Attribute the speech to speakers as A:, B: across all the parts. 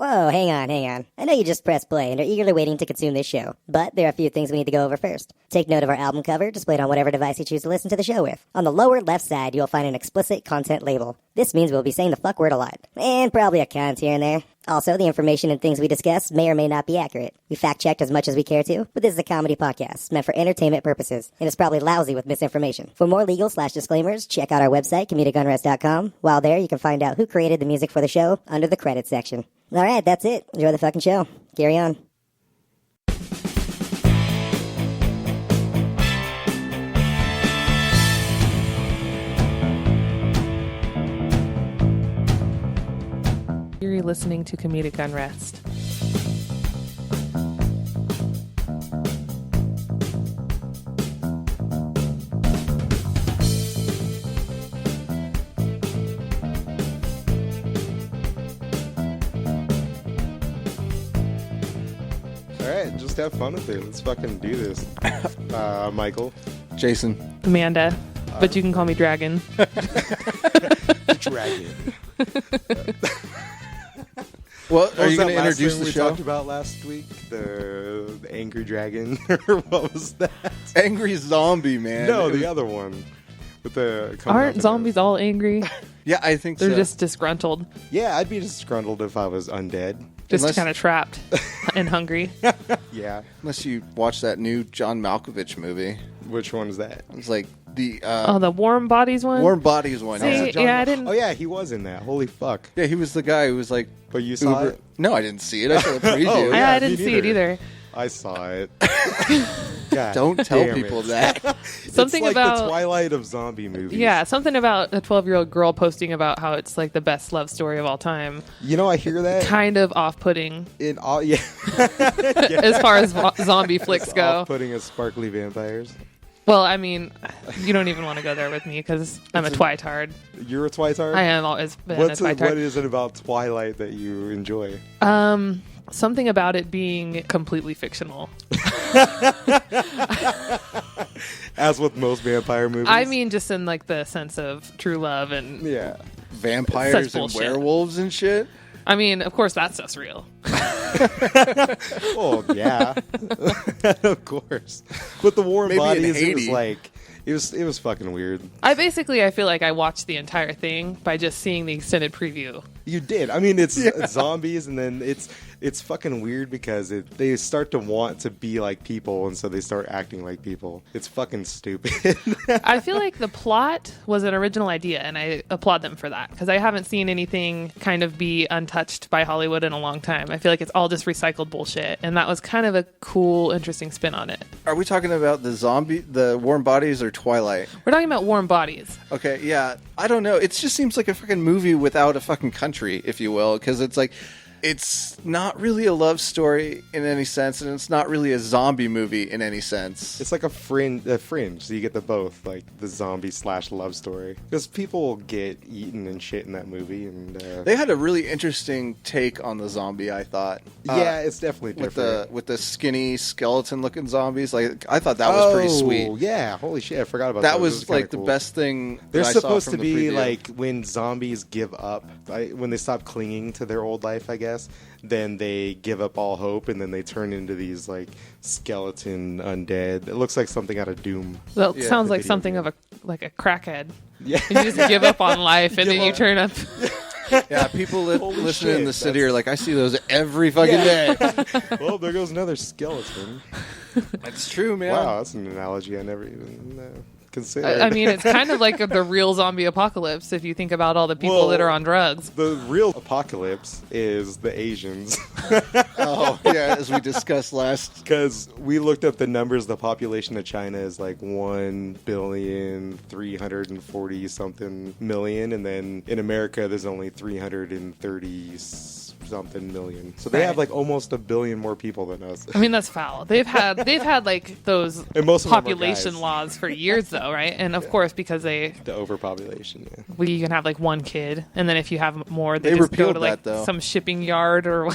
A: Whoa, hang on. I know you just pressed play and are eagerly waiting to consume this show, but there are a few things we need to go over first. Take note of our album cover displayed on whatever device you choose to listen to the show with. On the lower left side, you'll find an explicit content label. This means we'll be saying the fuck word a lot, and probably a cunt here and there. Also, the information and things we discuss may or may not be accurate. We fact-checked as much as we care to, but this is a comedy podcast meant for entertainment purposes, and it's probably lousy with misinformation. For more legal/disclaimers, check out our website, comedicanrest.com. While there, you can find out who created the music for the show under the credits section. All right, that's it. Enjoy the fucking show. Carry on.
B: You're listening to Comedic Unrest.
C: Alright, just have fun with it. Let's fucking do this. Michael.
D: Jason.
B: Amanda, but you can call me Dragon.
C: Dragon.
D: Well, are you going to introduce the
C: we
D: show?
C: Talked about last week the angry dragon, or what was that?
D: Angry zombie, man.
C: No, the other one with the.
B: Aren't zombies all angry?
D: Yeah, I think
B: They're
D: so.
B: just disgruntled,
C: Yeah, I'd be disgruntled if I was undead.
B: just
D: Unless-
B: kind of trapped and hungry.
C: Yeah,
D: Unless you watch that new John Malkovich movie.
C: which one is that?
D: It's like the
B: The warm bodies one.
D: Warm Bodies one.
B: See,
D: Yeah.
B: yeah, I didn't.
C: Oh yeah, he was in that. Holy fuck!
D: Yeah, he was the guy who was like.
C: But you saw it?
D: No, I didn't see it. I saw the preview.
C: Oh,
B: I
C: me
B: didn't see it
C: neither.
B: either.
C: I saw it. God
D: Don't tell
C: damn
D: people
C: it.
D: that.
B: Something
C: it's like
B: about
C: the Twilight of zombie movies.
B: Yeah, something about a 12-year-old girl posting about how it's like the best love story of all time.
C: You know, I hear that
B: Kind of off-putting
C: in all. Yeah,
B: as far as zombie flicks go.
C: Off-putting as sparkly vampires.
B: Well, I mean, you don't even want to go there with me because I'm a twitard.
C: You're a twitard?
B: I am always been
C: What
B: a twitard.
C: is it about Twilight that you enjoy?
B: Something about it being completely fictional.
C: As with most vampire movies.
B: I mean, just in like the sense of true love and
C: yeah.
D: Vampires
B: Such
D: and
B: bullshit.
D: werewolves and shit.
B: I mean, of course, that stuff's real.
C: Oh yeah, of course. But the warm
D: Maybe in
C: bodies, it was
D: Haiti.
C: like it was fucking weird.
B: I feel like I watched the entire thing by just seeing the extended preview.
C: You did. I mean, it's zombies, and then it's fucking weird because they start to want to be like people, and so they start acting like people. It's fucking stupid.
B: I feel like the plot was an original idea, and I applaud them for that because I haven't seen anything kind of be untouched by Hollywood in a long time. I feel like it's all just recycled bullshit, and that was kind of a cool, interesting spin on it.
D: Are we talking about the Warm Bodies or Twilight?
B: We're talking about warm bodies.
D: Okay, yeah. I don't know. It just seems like a fucking movie without a fucking country, if you will, because it's like, it's not really a love story in any sense, and it's not really a zombie movie in any sense.
C: It's like a fringe, so you get the both, like the zombie / love story. Because people get eaten and shit in that movie, and
D: They had a really interesting take on the zombie, I thought.
C: yeah, it's definitely different.
D: With the skinny skeleton-looking zombies. Like, I thought that was pretty sweet.
C: Yeah, holy shit, I forgot about that.
D: That was
C: kinda
D: like
C: cool.
D: the best thing.
C: They're
D: that I saw
C: supposed
D: from
C: to
D: the
C: be
D: preview.
C: like when zombies give up, when they stop clinging to their old life, I guess. Then they give up all hope, and then they turn into these like skeleton undead. It looks like something out of Doom.
B: That
C: Yeah,
B: sounds
C: the
B: like
C: video
B: something
C: game.
B: of a crackhead.
C: Yeah,
B: You just give up on life, and then you
C: Give up.
B: turn up.
D: Yeah, people
C: Holy
D: listening in
C: shit,
D: the city are like, I see those every fucking day.
C: well, there goes another skeleton.
D: That's true, man.
C: Wow, that's an analogy I never even considered.
B: I mean, it's kind of like the real zombie apocalypse if you think about all the people
C: Well,
B: that are on drugs.
C: the real apocalypse is the Asians.
D: Oh, yeah, as we discussed last.
C: Because we looked up the numbers, the population of China is like 1,340 something million, and then in America there's only 330 something million. So they
B: Right.
C: have like almost 1 billion more people than us.
B: I mean, that's foul. They've had like those
C: And most of them are
B: population
C: guys.
B: laws for years, though, right? And of course, because
C: The overpopulation, yeah.
B: you can have like one kid, and then if you have more,
D: They
B: just go
D: repealed
B: to like
D: that, though.
B: some shipping yard or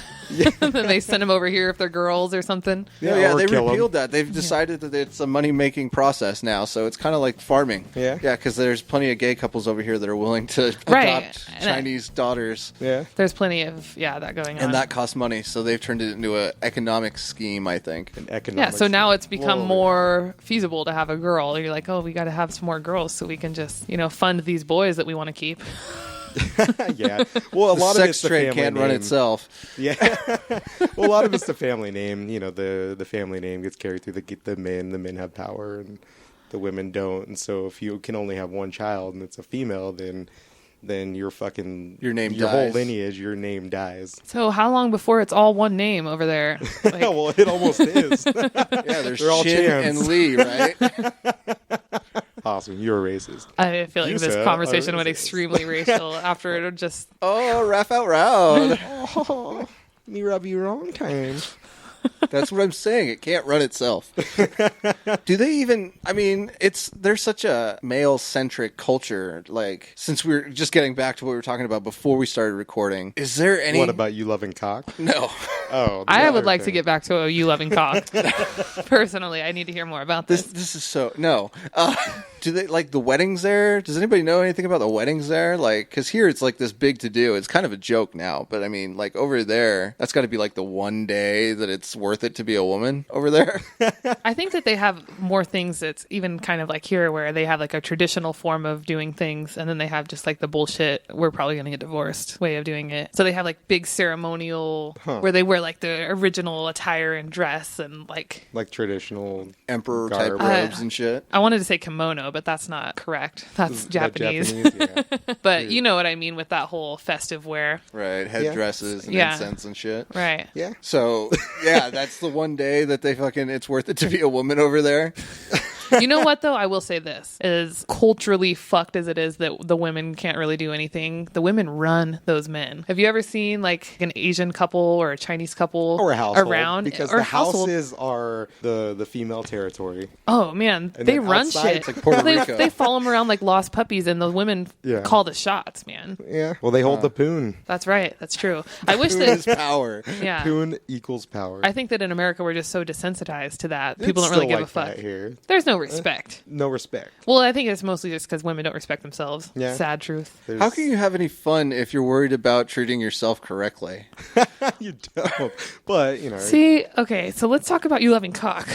B: and then they send them over here if they're girls or something.
D: Yeah,
C: or
D: they
C: kill 'em.
D: repealed that. They've decided that it's a money-making process now, so it's kind of like farming.
C: Yeah?
D: Yeah, because there's plenty of gay couples over here that are willing to
B: Right.
D: adopt
B: And
D: Chinese daughters.
C: Yeah.
B: There's plenty of that going on.
D: And that costs money, so they've turned it into an economic scheme, I think.
C: An economic
B: yeah, so now it's become
C: Whoa.
B: more feasible to have a girl. You're like, oh, we got to have some more girls so we can just, fund these boys that we want to keep.
C: Yeah. Well, a
D: The
C: lot of
D: sex
C: it's the
D: trade
C: family
D: can't run
C: name.
D: itself.
C: Yeah. Well, a lot of it's the family name. The family name gets carried through the men. The men have power, and the women don't. And so, if you can only have one child and it's a female, then your
D: name
C: your whole
D: dies.
C: lineage, your name dies.
B: So how long before it's all one name over there? Like,
C: Well, it almost is.
D: Yeah, there's
C: They're all
D: Chin
C: Chans.
D: and Lee, right?
C: Awesome. You're a racist.
B: I feel like
C: You
B: this
C: said,
B: conversation went
C: racist.
B: extremely racial after it just...
D: Oh, Raph out round.
C: Oh, me rub you wrong time.
D: That's what I'm saying. It can't run itself. Do they even? I mean, there's such a male-centric culture. Like, since we're just getting back to what we were talking about before we started recording, is there any?
C: What about you loving cock?
D: No.
C: Oh, the
B: I
C: other
B: would like to
C: thing.
B: get back to a you loving cock. Personally, I need to hear more about this.
D: This is so no. Do they like the weddings there? Does anybody know anything about the weddings there? Like, because here it's like this big to do. It's kind of a joke now, but I mean, like over there, that's got to be like the one day that it's worth it to be a woman over there.
B: I think that they have more things that's even kind of like here where they have like a traditional form of doing things and then they have just like the bullshit, we're probably going to get divorced way of doing it. So they have like big ceremonial where they wear like the original attire and dress and like
C: traditional
D: Emperor type
C: Garb.
D: robes and shit.
B: I wanted to say kimono, but that's not correct. That's Japanese.
C: Yeah.
B: But you know what I mean with that whole festive wear.
D: Right, headdresses and
B: Yeah.
D: incense and shit.
B: Right.
C: Yeah.
D: So, yeah, that's the one day that they it's worth it to be a woman over there.
B: You know what, though? I will say this. As culturally fucked as it is that the women can't really do anything, the women run those men. Have you ever seen, like, an Asian couple or a Chinese couple
C: Or a household.
B: around?
C: Because
B: or
C: the
B: household.
C: houses are the female territory.
B: Oh, man.
C: And
B: They
C: then
B: run
C: outside,
B: shit.
C: it's like Puerto
D: Rico.
B: They follow them around like lost puppies, and the women
C: Yeah.
B: call the shots, man.
C: Yeah. Well, they hold the poon.
B: That's right. That's true. I wish
D: Who is
B: that...
D: power?
B: Yeah.
C: Poon equals power.
B: I think that in America, we're just so desensitized to that.
C: It's
B: People don't really
C: still
B: give
C: like
B: a fuck.
C: that here.
B: There's no respect.
C: No respect.
B: Well, I think it's mostly just because women don't respect themselves.
C: Yeah.
B: Sad truth.
C: There's-
D: How can you have any fun if you're worried about treating yourself correctly?
C: You don't. But,
B: See, okay, so let's talk about you loving cock.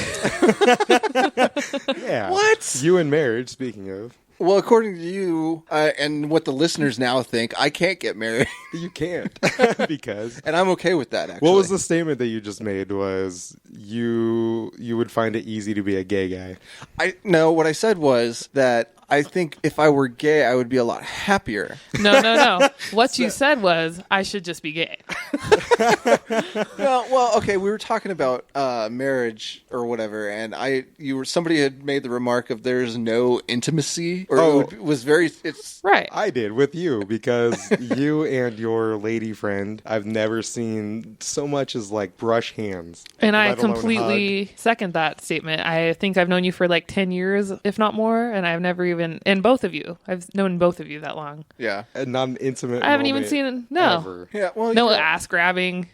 C: yeah.
D: What?
C: You in marriage, speaking of.
D: Well, according to you and what the listeners now think, I can't get married,
C: You can't. Because.
D: and I'm okay with that. Actually,
C: What was the statement that you just made was you would find it easy to be a gay guy.
D: No, what I said was that I think if I were gay, I would be a lot happier.
B: No. What you said was, I should just be gay.
D: No, well, okay, we were talking about marriage or whatever, and somebody had made the remark of there's no intimacy, or it's
B: Right.
C: I did with you because you and your lady friend, I've never seen so much as like brush hands.
B: And I
C: let alone
B: completely
C: hug.
B: second that statement. I think I've known you for like 10 years, if not more, and I've never even, and both of you, I've known both of you that long.
D: yeah,
C: And not an intimate.
B: I haven't even
C: moment
B: seen, no.
C: ever.
D: yeah. Well,
B: No
D: yeah.
B: ass grabbing.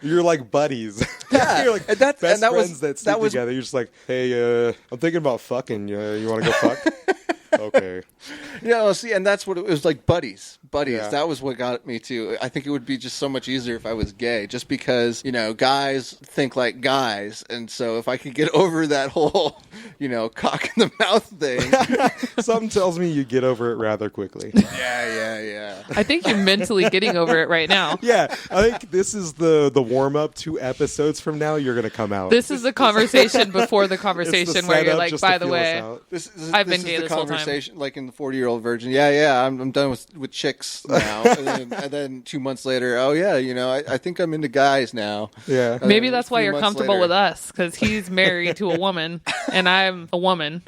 C: You're like buddies.
D: Yeah,
C: You're like
D: and that
C: best
D: was-
C: friends that
D: that
C: stick
D: was-
C: together. You're just like, hey, I'm thinking about fucking. You want to go fuck? Okay.
D: Yeah, well, see, and that's what it was like, buddies.
C: Yeah.
D: That was what got me too. I think it would be just so much easier if I was gay, just because, guys think like guys. And so if I could get over that whole, cock in the mouth thing.
C: Something tells me you get over it rather quickly.
D: Yeah.
B: I think you're mentally getting over it right now.
C: Yeah, I think this is the warm up. 2 episodes from now, you're gonna come out.
B: This is the conversation before the
C: It's the
B: conversation where you're
C: setup
B: like,
C: just
B: by
C: to
B: the
C: feel us
B: way,
C: out.
B: I've been
D: is
B: gay
D: the
B: this whole time.
D: conversation, like in the 40-year-old virgin. Yeah, I'm done with chicks now. and then 2 months later, oh yeah, I think I'm into guys now.
C: Yeah.
B: maybe
D: a
B: that's why
D: few
B: you're
D: months
B: comfortable
D: later.
B: with us, because he's married to a woman and I'm a woman.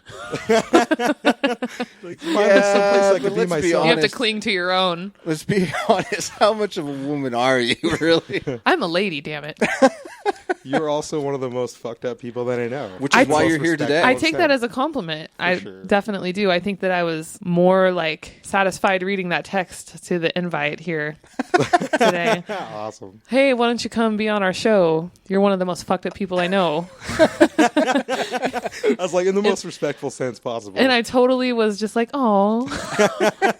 C: Find someplace I
D: but
C: could be
D: let's be
C: myself.
B: You have to
D: honest.
B: cling to your own.
D: Let's be honest. How much of a woman are you, really?
B: I'm a lady, damn it.
C: You're also one of the most fucked up people that I know.
D: Which is why
C: Most
D: you're here today.
C: respectful
B: I
C: and
B: take
C: sane.
B: that as a compliment. I
C: sure.
B: definitely do. I think that I was more like satisfied reading that text to the invite here today.
C: Awesome.
B: Hey, why don't you come be on our show? You're one of the most fucked up people I know.
C: I was like, in the most respectful sense possible.
B: And I totally was just like, oh,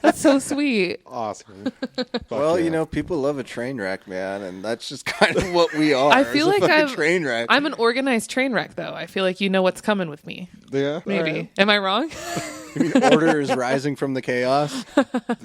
B: that's so sweet.
C: Awesome. Fuck
D: Well,
C: yeah.
D: you know, people love a train wreck, man, and that's just kind of what we are.
B: I feel
D: is a
B: like
D: fucking train wreck.
B: I'm an organized train wreck, though. I feel like you know what's coming with me.
C: Yeah.
B: Maybe.
C: Alright.
B: Am I wrong?
D: You mean order is rising from the chaos?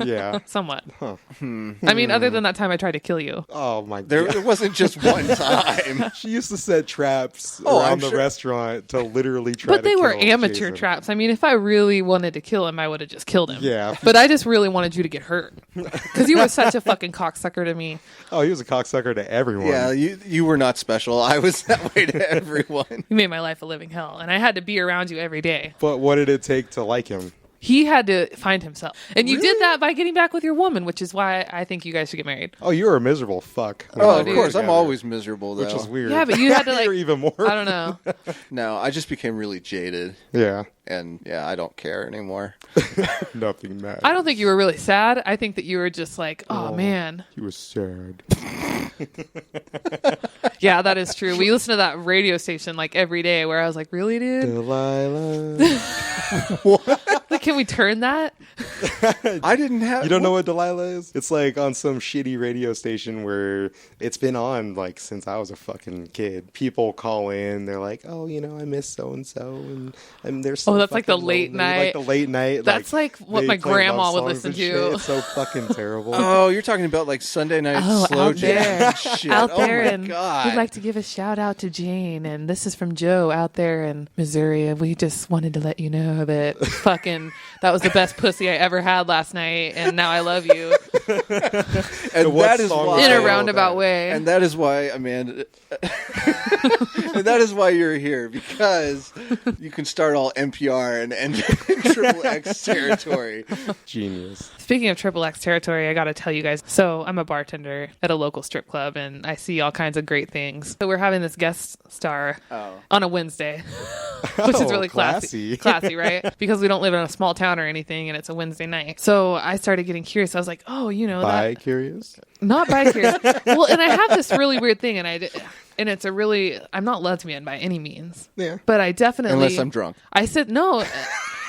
C: Yeah.
B: Somewhat. I mean, other than that time I tried to kill you.
C: Oh my
D: There
C: god.
D: it wasn't just one time.
C: She used to set traps
D: Oh,
C: around
D: I'm
C: the
D: sure.
C: restaurant to literally try
B: But
C: to
B: they were
C: kill
B: amateur
C: Jason.
B: traps. I mean, if I really wanted to kill him, I would have just killed him.
C: Yeah.
B: But I just really wanted you to get hurt. Because you were such a fucking cocksucker to me.
C: Oh, he was a cocksucker to everyone.
D: Yeah, you were not special. I was that way to everyone.
B: You made my life a living hell. And I had to be around you every day.
C: But what did it take to like him?
B: He had to find himself. And you
C: Really?
B: did that by getting back with your woman, which is why I think you guys should get married.
C: Oh, you were a miserable fuck.
D: Oh, of
B: dude.
D: course. I'm
C: Together,
D: always miserable, though.
C: Which is weird.
B: Yeah, but you had to, like-
C: You're even more.
B: I don't know.
D: No, I just became really jaded.
C: Yeah.
D: And, yeah, I don't care anymore.
C: Nothing matters.
B: I don't think you were really sad. I think that you were just like, oh man.
C: He was sad.
B: Yeah, that is true. We listened to that radio station like every day where I was like, really, dude?
C: Delilah.
B: Like, can we turn that?
D: I didn't have...
C: You don't know what Delilah is? It's like on some shitty radio station where it's been on like since I was a fucking kid. People call in, they're like, "Oh, you know, I miss so and so," and they're so.
B: Oh, that's like the
C: fucking
B: late
C: lonely.
B: night.
C: Like the late night.
B: That's like what
C: they
B: my
C: play
B: grandma
C: love
B: would
C: songs
B: listen
C: and
B: to.
C: shit. It's so fucking terrible.
D: Oh, you're talking about like Sunday night slow
B: out
D: jam
B: there.
D: and shit.
B: Out there,
D: oh my
B: and
D: God.
B: we'd like to give a shout out to Jane, and this is from Joe out there in Missouri, and we just wanted to let you know that fucking that was the best pussy I ever had last night, and now I love you
D: And
C: What
D: that is
C: song
D: why...
C: was
B: in a
C: that?
B: roundabout way.
D: And that is why, Amanda, and that is why you're here, because you can start all NPR and end in Triple X territory.
C: Genius.
B: Speaking of Triple X territory, I got to tell you guys. So I'm a bartender at a local strip club, and I see all kinds of great things. So we're having this guest star on a Wednesday, which is
C: Oh,
B: really classy. Classy, right? Because we don't live in a small town or anything, and it's a Wednesday night. So I started getting curious. I was like, oh, you know,
C: Bi curious.
B: not bi-curious. Well, and I have this really weird thing, and it's a really, I'm not lesbian by any means.
C: Yeah.
B: But I definitely...
D: Unless I'm drunk.
B: I said, no...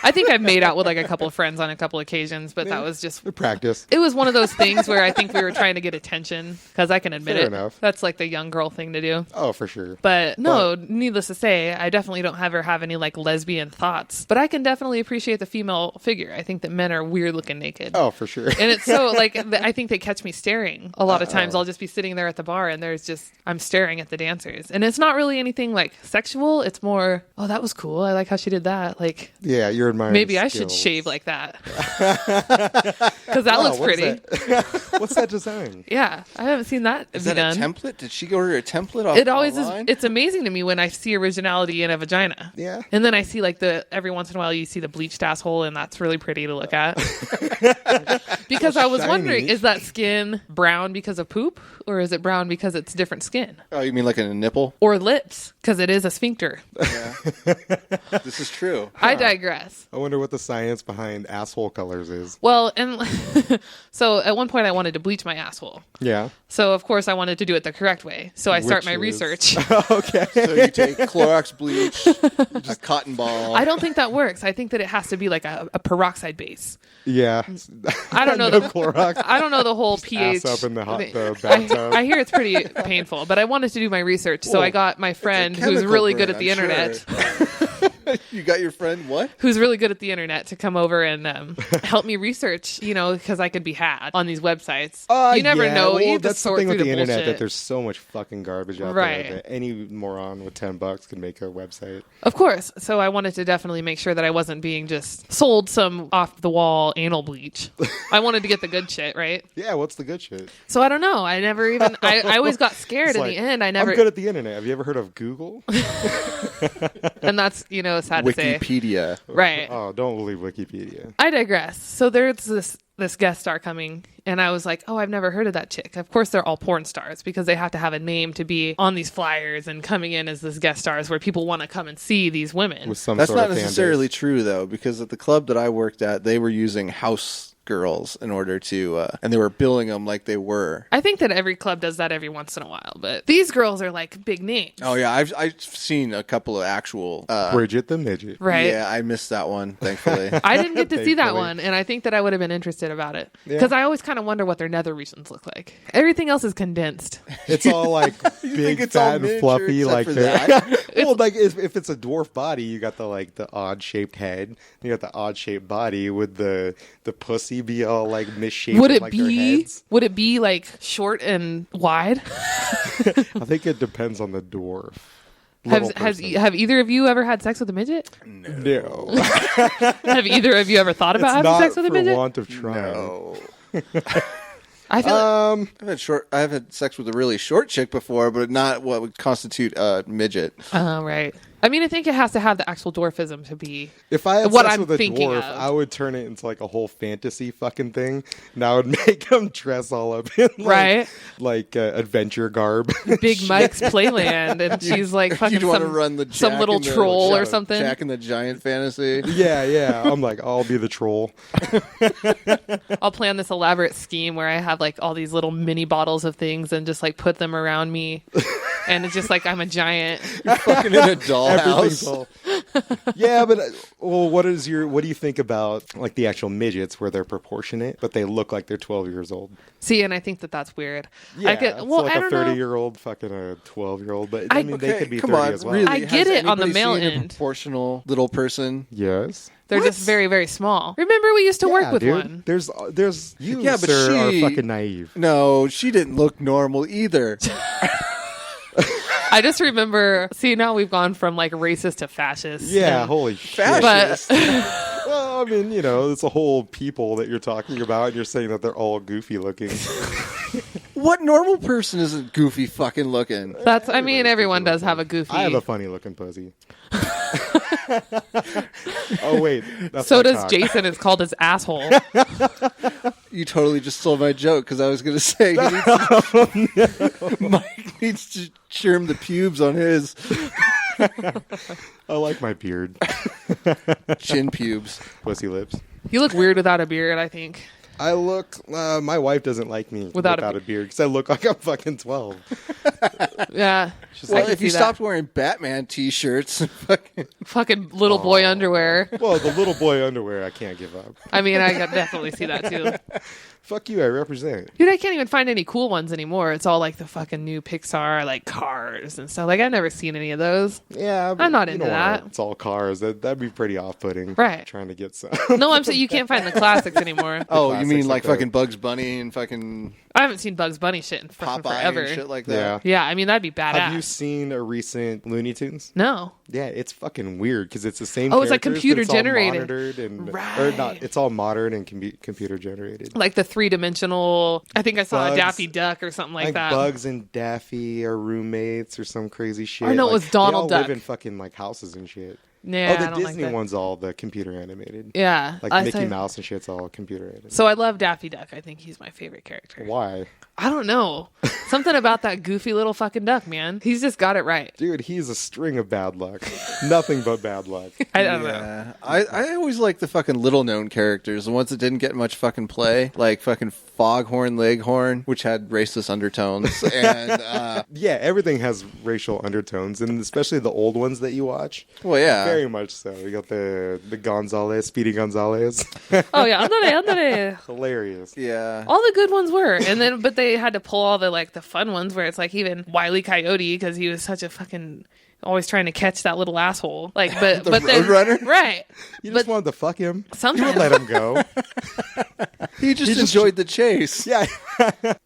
B: I think I've made out with like a couple of friends on a couple occasions, but that was just
C: Practice.
B: it was one of those things where I think we were trying to get attention because I can admit
C: Fair
B: it.
C: enough.
B: That's like the young girl thing to do.
C: Oh, for sure.
B: But no, needless to say, I definitely don't ever have any like lesbian thoughts. But I can definitely appreciate the female figure. I think that men are weird looking naked.
C: Oh, for sure.
B: And it's so like I think they catch me staring. A lot of times I'll just be sitting there at the bar and there's just I'm staring at the dancers. And it's not really anything like sexual. It's more, oh, that was cool. I like how she did that. Like
C: Yeah, you're admiring.
B: maybe I should
C: skills.
B: shave like that. Because that
C: Oh,
B: looks
C: what's
B: pretty.
C: that? What's that design?
B: Yeah, I haven't seen that
D: Is
B: be
D: that
B: done.
D: a template? Did she order a template off
B: It always
D: online?
B: is. It's amazing to me when I see originality in a vagina.
C: Yeah.
B: And then I see like every once in a while you see the bleached asshole, and that's really pretty to look at. Because I was
C: shiny.
B: wondering, is that skin brown because of poop, or is it brown because it's different skin,
D: Oh, you mean like a nipple?
B: or lips because it is a sphincter?
D: Yeah. This is true.
B: I digress.
C: I wonder what the science behind asshole colors is.
B: Well, and so at one point I wanted to bleach my asshole.
C: Yeah.
B: So of course I wanted to do it the correct way. So I start
C: Which
B: my
C: is-
B: research.
C: Okay.
D: So you take Clorox bleach, a cotton ball.
B: I don't think that works. I think that it has to be like a peroxide base.
C: Yeah.
B: I don't know
C: No
B: the
C: Clorox.
B: I don't know the whole pH.
C: Ass up in the
B: thing.
C: bathtub.
B: I hear it's pretty painful, but I wanted to do my research, so
D: Well,
B: I got my friend who's
D: chemical
B: really good
D: burn,
B: at the
D: I'm
B: internet.
D: sure. You got your friend what?
B: Who's really good at the internet to come over and help me research, because I could be had on these websites. You never
C: Yeah,
B: know.
C: well,
B: You have to
C: that's the
B: sort
C: thing
B: through
C: with the internet
B: bullshit.
C: that there's so much fucking garbage out
B: Right.
C: there that any moron with $10 can make a website.
B: Of course. So I wanted to definitely make sure that I wasn't being just sold some off the wall anal bleach. I wanted to get the good shit, right?
C: Yeah, what's the good shit?
B: So I don't know. I never even. I always got scared
C: It's
B: in
C: like,
B: the end. I never.
C: I'm good at the internet. Have you ever heard of Google?
B: And that's sad to say.
D: Wikipedia.
B: Right.
C: Oh, don't believe Wikipedia.
B: I digress. So there's this guest star coming, and I was like, oh, I've never heard of that chick. Of course, they're all porn stars because they have to have a name to be on these flyers and coming in as this guest stars where people want to come and see these women.
C: With some
D: That's
C: sort
D: not
C: of fan
D: necessarily
C: base.
D: true, though, because at the club that I worked at, they were using house girls in order to, and they were billing them like they were.
B: I think that every club does that every once in a while, but these girls are like big names.
D: Oh yeah, I've seen a couple of actual.
C: Bridget the Midget.
B: Right?
D: Yeah, I missed that one, thankfully.
B: I didn't get to see that
C: Thankfully.
B: one, and I think that I would have been interested about it
C: Yeah.
B: because I always kind of wonder what their nether regions look like. Everything else is condensed.
C: It's all like
D: You
C: big,
D: think it's all
C: fat, and
D: miniature
C: fluffy.
D: except
C: Like
D: for
C: they're-
D: that?
C: well, like if it's a dwarf body, you got the odd shaped head. You got the odd shaped body. Would the pussy be all like misshaped?
B: Would it
C: like their
B: be?
C: heads?
B: Would it be like short and wide?
C: I think it depends on the dwarf. Little person.
B: Have either of you ever had sex with a midget?
C: No.
B: Have either of you ever thought about
C: It's
B: having
C: not
B: sex with a
C: for
B: midget?
C: want of trying.
D: No.
B: I feel like,
D: I've had sex with a really short chick before, but not what would constitute a midget.
B: right. I mean, I think it has to have the actual dwarfism to be.
C: If I had
B: What
C: sex
B: I'm
C: with a
B: thinking
C: dwarf,
B: of.
C: I would turn it into like a whole fantasy fucking thing. And I would make them dress all up in like adventure garb.
B: Big Mike's Playland, and she's like fucking
D: You'd want to run the
B: some
D: Jack
B: little
D: and the-
B: troll or something.
D: Jack and the Giant fantasy.
C: Yeah. I'm like, I'll be the troll.
B: I'll plan this elaborate scheme where I have like all these little mini bottles of things and just like put them around me, and it's just like I'm a giant.
D: Fucking in a
C: Everything's
D: dollhouse.
C: all. Yeah, but well, what do you think about like the actual midgets where they're proportionate, but they look like they're 12 years old?
B: See, and I think that that's weird.
C: Yeah,
B: it's like
C: a
B: I don't know.
C: 30-year-old fucking a 12-year-old, but I mean they could be
D: come
C: 30
D: on,
C: as well.
D: really?
B: I get
D: Has
B: it on the
D: anybody
B: male
D: seen a
B: end.
D: proportional little person.
C: Yes.
B: They're just very, very small. Remember, we used to work with
C: dude.
B: one.
C: There's you,
D: Yeah, but
C: sir, are
D: she-
C: fucking naive.
D: No, she didn't look normal either.
B: I just remember. See, now we've gone from like racist to fascist.
C: Yeah,
B: and-
C: holy shit.
B: But
C: Well, I mean, it's a whole people that you're talking about, and you're saying that they're all goofy looking.
D: What normal person isn't goofy fucking looking?
B: that's. I mean, everyone does have a goofy.
C: I have a funny looking pussy. Oh wait, that's
B: So
C: my
B: does
C: cock.
B: Jason. It's called his asshole.
D: You totally just stole my joke because I was going to say Mike needs to trim the pubes on his
C: I like my beard,
D: chin pubes.
C: pussy lips.
B: You look weird without a beard. I think.
C: I look. My wife doesn't like me
B: Without
C: without,
B: a
C: a beard because I look like I'm fucking 12.
B: Yeah.
C: She's
B: I
D: Well,
B: can
D: if you
B: see that.
D: stopped wearing Batman t-shirts, fucking
B: Fucking little boy underwear.
C: Well, the little boy underwear, I can't give up.
B: I mean, I could definitely see that too.
C: Fuck you, I represent.
B: Dude, I can't even find any cool ones anymore. It's all like the fucking new Pixar, like Cars and stuff. Like, I've never seen any of those.
C: Yeah,
B: I'm not
C: you
B: into
C: don't wanna-
B: that.
C: It's all cars. That'd be pretty off-putting.
B: Right.
C: Trying to get some.
B: No, I'm saying you can't find the classics anymore.
D: oh, you
C: classics
D: mean
C: like
D: like
C: that.
D: fucking Bugs Bunny and fucking
B: I haven't seen Bugs Bunny shit in fucking
D: Popeye
B: forever.
D: and shit like
C: Yeah.
D: that?
B: Yeah, I mean, that'd be badass.
C: Have you seen a recent Looney Tunes?
B: No.
C: Yeah, it's fucking weird because it's the same.
B: Oh, it's like
C: characters, but
B: computer
C: it's all
B: generated.
C: monitored and or
B: Right.
C: not. It's all modern and computer generated.
B: Like the 3-dimensional. I think I saw
C: Bugs.
B: a Daffy Duck or something like that.
C: Bugs and Daffy are roommates or some crazy shit.
B: Or no, it
C: Like,
B: was Donald
C: they all
B: Duck.
C: live in fucking like houses and shit.
B: Yeah,
C: oh, the
B: I don't
C: Disney
B: like that.
C: one's all the computer animated.
B: Yeah.
C: Like
B: I
C: Mickey
B: say-
C: Mouse and shit's all computer animated.
B: So I love Daffy Duck. I think he's my favorite character.
C: Why?
B: I don't know. Something about that goofy little fucking duck, man. He's just got it right.
C: Dude, he's a string of bad luck. Nothing but bad luck.
B: I don't know.
D: Yeah, I always like the fucking little known characters, the ones that didn't get much fucking play, like fucking Foghorn Leghorn, which had racist undertones, and
C: Yeah, everything has racial undertones, and especially the old ones that you watch.
D: well, yeah,
C: Very much so. You got the Gonzalez, Speedy Gonzalez.
B: Oh yeah, andale.
C: Hilarious.
D: yeah.
B: All the good ones were, and then but they had to pull all the like the fun ones where it's like even Wile E. Coyote because he was such a fucking always trying to catch that little asshole. Like, but
D: The
B: but then
D: Roadrunner?
B: right?
C: You just
B: But
C: wanted to fuck him. You
B: sometimes
C: would let him go.
D: He just enjoyed the chase.
C: Yeah.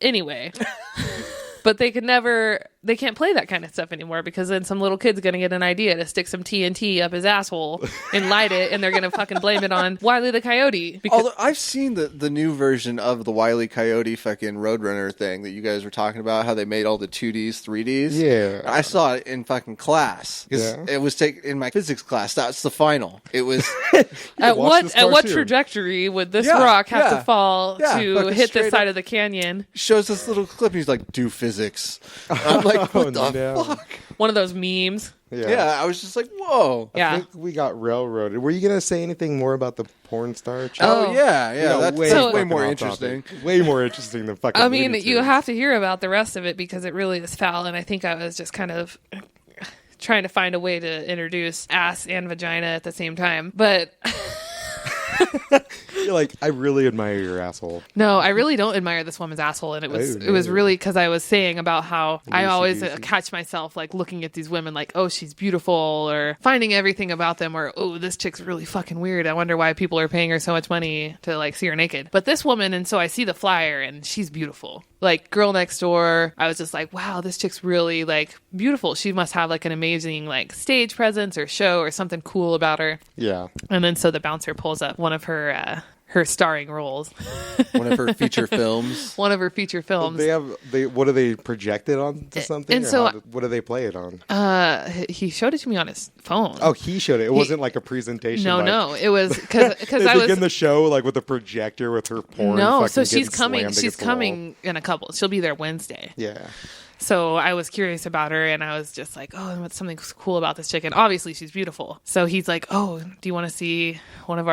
B: anyway. But they could never they can't play that kind of stuff anymore because then some little kid's gonna get an idea to stick some TNT up his asshole and light it, and they're gonna fucking blame it on Wile E. the Coyote.
D: Although I've seen the new version of the Wile E. Coyote fucking Roadrunner thing that you guys were talking about, how they made all the 2Ds, 3Ds.
C: Yeah.
D: I saw it in fucking class because it was taken in my physics class. That's the final. It was
B: at
C: watch this
B: what
C: cartoon.
B: trajectory would this rock have to fall to
D: fucking
B: hit the
D: straight
B: side
D: up.
B: of the canyon?
D: shows this little clip and he's like, do physics. I'm like, what the
C: no.
D: fuck?
B: One of those memes.
D: Yeah, I was just like, whoa.
C: I
B: Yeah.
C: think we got railroaded. Were you going to say anything more about the porn star? chick?
B: Oh.
D: Yeah,
C: We got
D: that's
B: So-
D: way
C: fucking
D: more
C: off
D: interesting.
C: topic. Way more interesting than fucking
B: I mean,
C: Looney
B: you
C: Tunes.
B: have to hear about the rest of it because it really is foul, and I think I was just kind of trying to find a way to introduce ass and vagina at the same time. But
C: You're like, I really admire your asshole.
B: no, I really don't admire this woman's asshole, and it was
C: Oh, no.
B: really because I was saying about how I always
C: Loosey-goosey.
B: catch myself like looking at these women like, oh, she's beautiful, or finding everything about them, or oh, this chick's really fucking weird. I wonder why people are paying her so much money to like see her naked. But this woman, and so I see the flyer, and she's beautiful. Like Girl Next Door, I was just like, wow, this chick's really like beautiful. She must have like an amazing like stage presence or show or something cool about her.
C: Yeah.
B: And then so the bouncer pulls up one of her starring roles,
D: One of her feature films.
B: one of her feature films.
C: What do they project it on to something?
B: and
C: or
B: so-
C: what do they play it on?
B: He showed it to me on his phone.
C: Oh, he showed it. It wasn't like a presentation.
B: No,
C: like,
B: no, it was because
C: They
B: I
C: begin
B: was
C: the show like with a projector with her porn.
B: no.
C: fucking
B: So she's
C: getting
B: coming.
C: slammed
B: She's
C: against the wall.
B: coming in a couple. She'll be there Wednesday.
C: Yeah.
B: So I was curious about her, and I was just like, oh, what's something cool about this chick? And obviously she's beautiful. So he's like, oh, do you want to see one of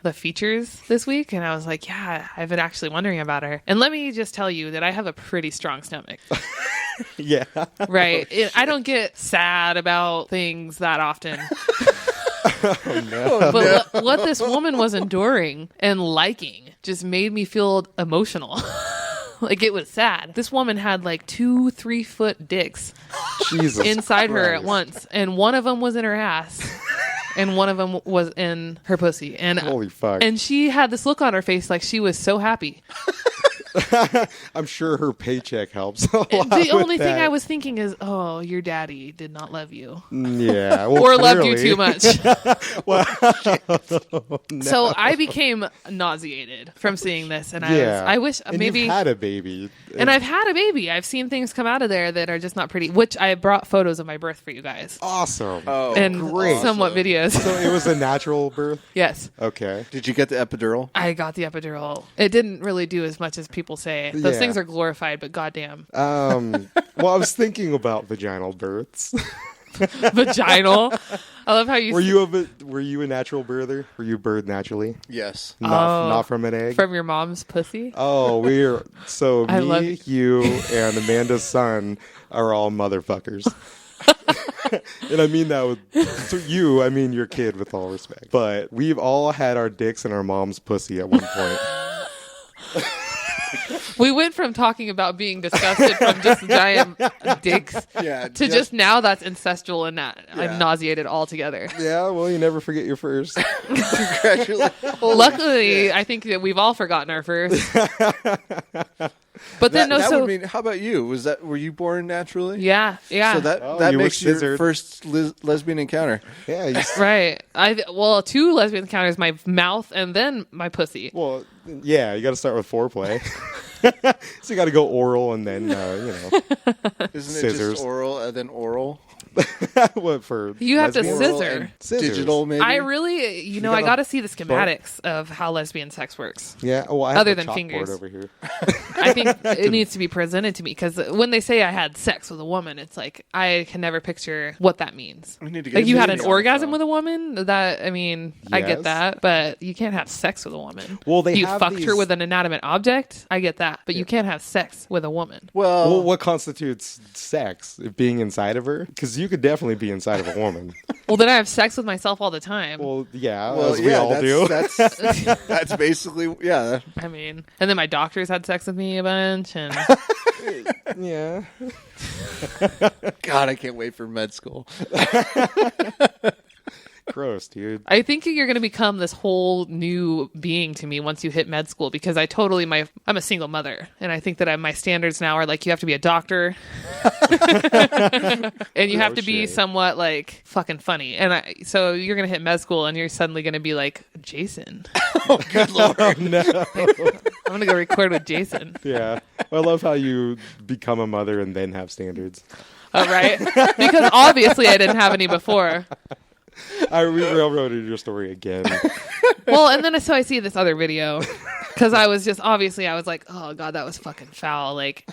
B: the features this week? And I was like, yeah, I've been actually wondering about her. And let me just tell you that I have a pretty strong stomach.
C: Yeah.
B: Right. I don't get sad about things that often. But what this woman was enduring and liking just made me feel emotional. Like it was sad. This woman had like 2-3 foot dicks
C: Jesus
B: inside her at
C: Christ.
B: once, and one of them was in her ass, and one of them was in her pussy. And
C: Holy fuck.
B: And she had this look on her face like she was so happy.
C: I'm sure her paycheck helps a lot.
B: The only
C: with
B: thing
C: that.
B: I was thinking is, oh, your daddy did not love you.
C: Yeah. Well,
B: Or loved you
C: clearly.
B: too much. So I became nauseated from seeing this, and
C: Yeah.
B: I wish
C: And
B: maybe.
C: you've had a baby.
B: And I've had a baby. I've seen things come out of there that are just not pretty. Which I brought photos of my birth for you guys,
C: Awesome.
D: Oh,
B: and
C: great.
B: somewhat videos.
C: So it was a natural birth?
B: Yes,
C: Okay.
D: did you get the epidural?
B: I got the epidural. It didn't really do as much as people say. Those
C: Yeah.
B: things are glorified, but goddamn,
C: Well, I was thinking about vaginal births.
B: vaginal. I love how you
C: Were you a natural birther? Were you birthed naturally?
D: Yes.
C: Not from an egg?
B: from your mom's pussy.
C: Oh,
B: I love
C: me,
B: it.
C: you, and Amanda's son are all motherfuckers. And I mean that with you, I mean your kid with all respect. But we've all had our dicks in our mom's pussy at one point.
B: We went from talking about being disgusted from just giant dicks
D: Yeah.
B: to just now that's ancestral and that
D: Yeah.
B: I'm nauseated altogether.
C: Yeah, well, you never forget your first.
D: Congratulations.
B: Luckily, I think that we've all forgotten our first. But then
D: that would mean. How about you? Were you born naturally?
B: yeah.
D: So that
C: you were
D: makes your
C: scissored.
D: first lesbian encounter.
C: Yeah, you,
B: Right. 2 lesbian encounters, my mouth and then my pussy.
C: well, yeah, you got to start with foreplay. So you got to go oral and then,
D: Isn't it
C: Scissors.
D: just oral and then oral?
C: what for?
B: You have to
C: lesbians?
B: scissor.
D: Oral and
C: Scissors.
D: digital, maybe.
B: I really, I
C: gotta
B: got to see the schematics of how lesbian sex works.
C: Yeah, well, I have
B: Other
C: a
B: than
C: chalkboard
B: fingers.
C: over here.
B: I think it needs to be presented to me because when they say I had sex with a woman, it's like I can never picture what that means.
D: We need to get
B: Like you had an
D: Jamie on the
B: orgasm
D: phone.
B: with a woman? That I mean, I
C: Yes.
B: get that, but you can't have sex with a woman.
C: Well, they
B: you
C: have
B: fucked her
C: these-
B: with an inanimate object. I get that, but you can't have sex with a woman.
C: Well, what constitutes sex? Being inside of her? Because you could definitely be inside of a woman.
B: Well, then I have sex with myself all the time.
C: Well, yeah,
D: Well,
C: as we all do.
D: That's basically
B: I mean, and then my doctors had sex with me a bunch, and
C: Yeah.
D: God, I can't wait for med school.
C: Gross, dude.
B: I think you're going to become this whole new being to me once you hit med school, because I'm a single mother, and I think that my standards now are like, you have to be a doctor and you have to be somewhat like fucking funny. And so you're going to hit med school and you're suddenly going to be like, Jason.
D: Oh, good lord.
C: Oh, no.
B: I'm going to go record with Jason.
C: Yeah. I love how you become a mother and then have standards.
B: Oh, right? Because obviously I didn't have any before.
C: We railroaded your story again.
B: Well, and then so I see this other video because I was like, oh god, that was fucking foul. Like,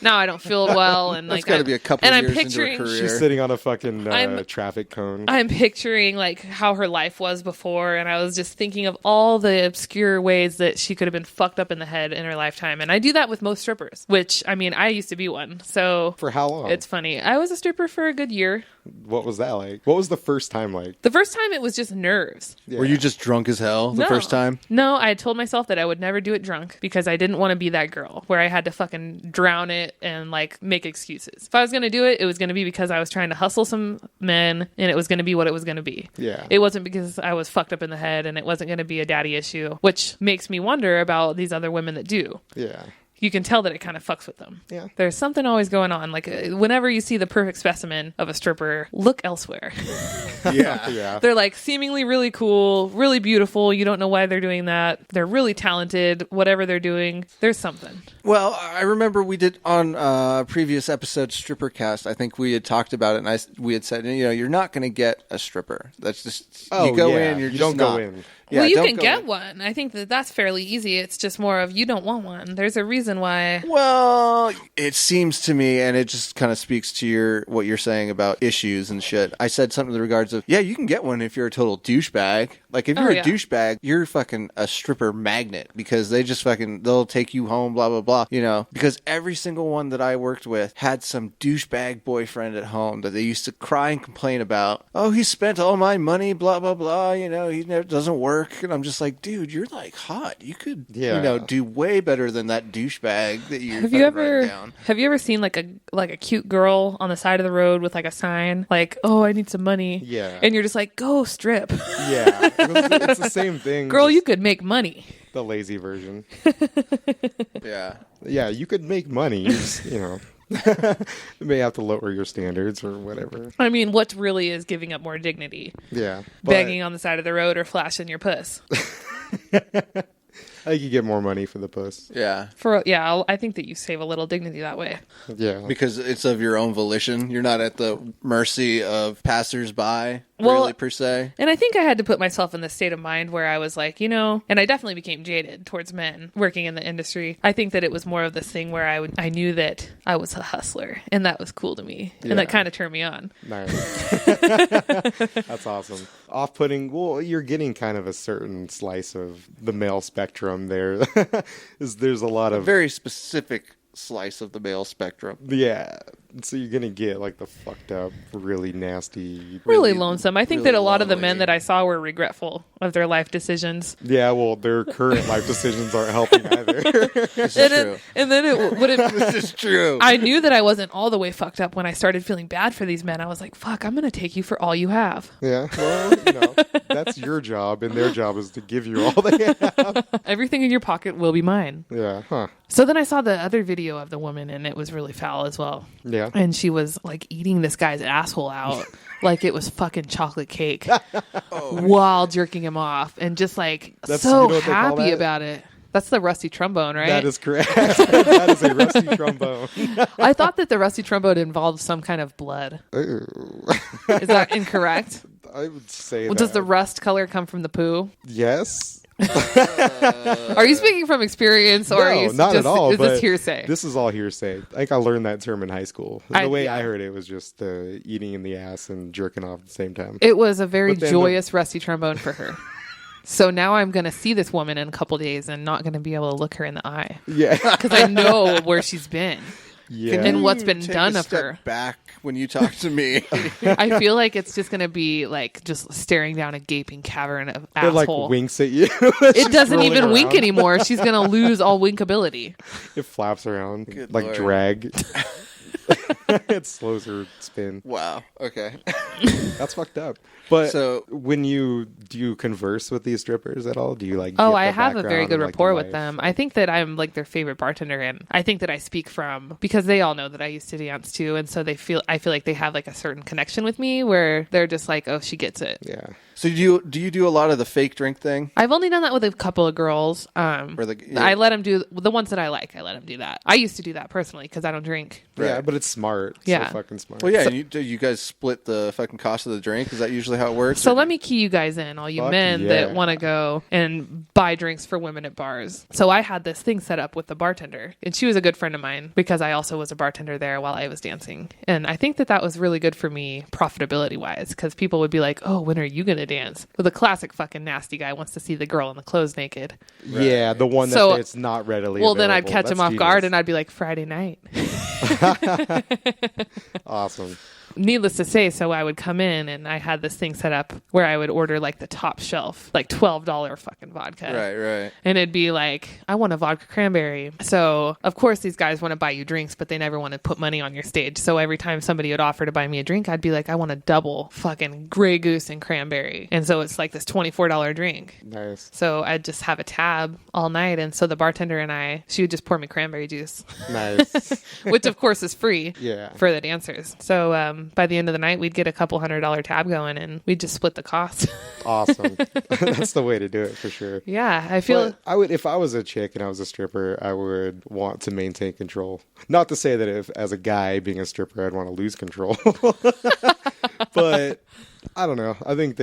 B: now I don't feel well, and
D: That's
B: like,
D: got to be a couple
B: and
D: of
B: I'm
D: years into
B: picturing
D: her career.
C: She's sitting on a fucking
B: I'm-
C: traffic cone.
B: I'm picturing like how her life was before, and I was just thinking of all the obscure ways that she could have been fucked up in the head in her lifetime. And I do that with most strippers, which, I mean, I used to be one, so
C: For how long?
B: it's funny. I was a stripper for a good year.
C: What was that like? What was the first time like?
B: The first time it was just nerves.
C: Yeah.
D: Were you just drunk as hell the
B: No.
D: first time?
B: No, I had told myself that I would never do it drunk because I didn't want to be that girl where I had to fucking drown it and like make excuses. If I was going to do it, it was going to be because I was trying to hustle some men, and it was going to be what it was going to be.
C: Yeah.
B: It wasn't because I was fucked up in the head, and it wasn't going to be a daddy issue, which makes me wonder about these other women that do.
C: Yeah.
B: You can tell that it kind of fucks with them.
C: Yeah.
B: There's something always going on. Like, whenever you see the perfect specimen of a stripper, look elsewhere.
D: Yeah.
C: Yeah.
B: They're like seemingly really cool, really beautiful. You don't know why they're doing that. They're really talented. Whatever they're doing, there's something.
D: Well, I remember we did on a previous episode, Strippercast, I think we had talked about it, and we had said, you're not going to get a stripper. That's just, you go in, you're
C: you
D: just
C: don't
D: not.
C: go in.
D: Yeah,
B: Well, you
D: don't
B: can
D: go
B: get
D: in.
B: one. I think that's fairly easy. It's just more of you don't want one. There's a reason why.
D: Well, it seems to me, and it just kind of speaks to what you're saying about issues and shit. I said something in the regards of, yeah, you can get one if you're a total douchebag. Like, if you're a douchebag, you're fucking a stripper magnet, because they just they'll take you home, blah, blah, blah. Because every single one that I worked with had some douchebag boyfriend at home that they used to cry and complain about. Oh, he spent all my money, blah, blah, blah. He never doesn't work. And I'm just like, dude, you're like hot. You could, do way better than that douchebag that you're writing down.
B: Have you ever seen like a cute girl on the side of the road with like a sign like, oh, I need some money?
C: Yeah.
B: And you're just like, go strip.
C: Yeah. It's the same thing.
B: Girl,
C: just
B: you could make money.
C: the lazy version.
D: Yeah.
C: Yeah, you could make money. You just, you may have to lower your standards or whatever.
B: I mean, what really is giving up more dignity?
C: Yeah. But
B: Begging on the side of the road or flashing your puss?
C: I think you get more money for the puss.
D: Yeah.
B: I think that you save a little dignity that way.
C: Yeah.
D: Because it's of your own volition. You're not at the mercy of passersby,
B: Well,
D: really, per se.
B: And I think I had to put myself in this state of mind where I was like, and I definitely became jaded towards men working in the industry. I think that it was more of this thing where I knew that I was a hustler, and that was cool to me.
C: Yeah.
B: And that kind of turned me on.
C: Nice. That's awesome. Off-putting. Well, you're getting kind of a certain slice of the male spectrum there. There's a lot of
D: Very specific slice of the male spectrum.
C: yeah. So you're gonna get like the fucked up, really nasty,
B: Really lonesome. I think
D: really
B: that a lot of the
D: lonely.
B: men that I saw were regretful of their life decisions.
C: Yeah. Well, their current life decisions aren't helping either.
D: This is true.
B: And then
D: This is true.
B: I knew that I wasn't all the way fucked up when I started feeling bad for these men. I was like, fuck, I'm going to take you for all you have.
C: Yeah. Well, that's your job, and their job is to give you all they have.
B: Everything in your pocket will be mine.
C: Yeah. Huh.
B: So then I saw the other video of the woman, and it was really foul as well.
C: Yeah.
B: And she was like eating this guy's asshole out like it was fucking chocolate cake while jerking him off, and just like
C: That's-
B: so
C: you know what they call
B: happy
C: that?
B: about it. That's the rusty trombone, right?
C: That is correct. That is a rusty trombone.
B: I thought that the rusty trombone involved some kind of blood.
C: Ooh.
B: Is that incorrect?
C: I would say
B: Well,
C: that.
B: does the rust color come from the poo?
C: Yes.
B: Are you speaking from experience, or
C: No,
B: are you
C: not
B: just,
C: at all.
B: is this
C: but
B: hearsay?
C: This is all hearsay. I think I learned that term in high school. The way I heard it was just eating in the ass and jerking off at the same time.
B: It was a very
C: But then
B: joyous rusty trombone for her. So now I'm going to see this woman in a couple days and not going to be able to look her in the eye
C: Yeah.
B: because I know where she's been.
C: Yeah.
B: And what's been
D: Take
B: done
D: a
B: of
D: step
B: her.
D: back when you talk to me.
B: I feel like it's just going to be like just staring down a gaping cavern of
C: It like
B: asshole.
C: winks at you.
B: It doesn't even wink anymore. She's going to lose all winkability.
C: It flaps around
D: Good
C: like
D: Lord.
C: drag. It slows her spin.
D: Wow. Okay.
C: That's fucked up. But
D: So-
C: when do you converse with these strippers at all? Do you like?
B: Oh,
C: get
B: I
C: the
B: have a very
C: background
B: good
C: of, like,
B: rapport
C: the
B: with
C: life?
B: them. I think that I'm like their favorite bartender, and I think that I speak from because they all know that I used to dance too, and so I feel like they have like a certain connection with me where they're just like, oh, she gets it.
C: Yeah.
D: So do you do a lot of the fake drink thing?
B: I've only done that with a couple of girls. I let them do the ones that I like. I let them do that. I used to do that personally because I don't drink.
C: Yeah,
D: Right.
C: but it's smart.
B: Yeah.
C: So fucking smart.
D: Well, yeah. And you guys split the fucking cost of the drink? Is that usually how it works?
B: So
D: Or
B: let me key you guys in, all you
C: Fuck
B: men
C: yeah.
B: that want to go and buy drinks for women at bars. So I had this thing set up with the bartender, and she was a good friend of mine because I also was a bartender there while I was dancing. And I think that was really good for me profitability wise because people would be like, oh, when are you going to dance? Well, the classic fucking nasty guy wants to see the girl in the clothes naked.
C: Yeah, the one that
B: So-
C: it's not readily.
B: Well, then I'd
C: available.
B: catch
C: That's
B: him off guard
C: genius.
B: and I'd be like, Friday night.
C: Awesome.
B: Needless to say, so I would come in and I had this thing set up where I would order like the top shelf, like $12 fucking vodka.
D: Right.
B: And it'd be like, I want a vodka cranberry. So, of course, these guys want to buy you drinks, but they never want to put money on your stage. So every time somebody would offer to buy me a drink, I'd be like, I want a double fucking Grey Goose and cranberry. And so it's like this $24 drink.
C: Nice.
B: So I'd just have a tab all night. And so the bartender and she would just pour me cranberry juice,
C: Nice.
B: which of course is free
C: Yeah.
B: for the dancers. So by the end of the night, we'd get a couple $100 tab going and we'd just split the cost.
C: Awesome. That's the way to do it for sure.
B: Yeah, I feel...
C: But I would, if I was a chick and I was a stripper, I would want to maintain control. Not to say that if, as a guy being a stripper, I'd want to lose control. But I don't know. I think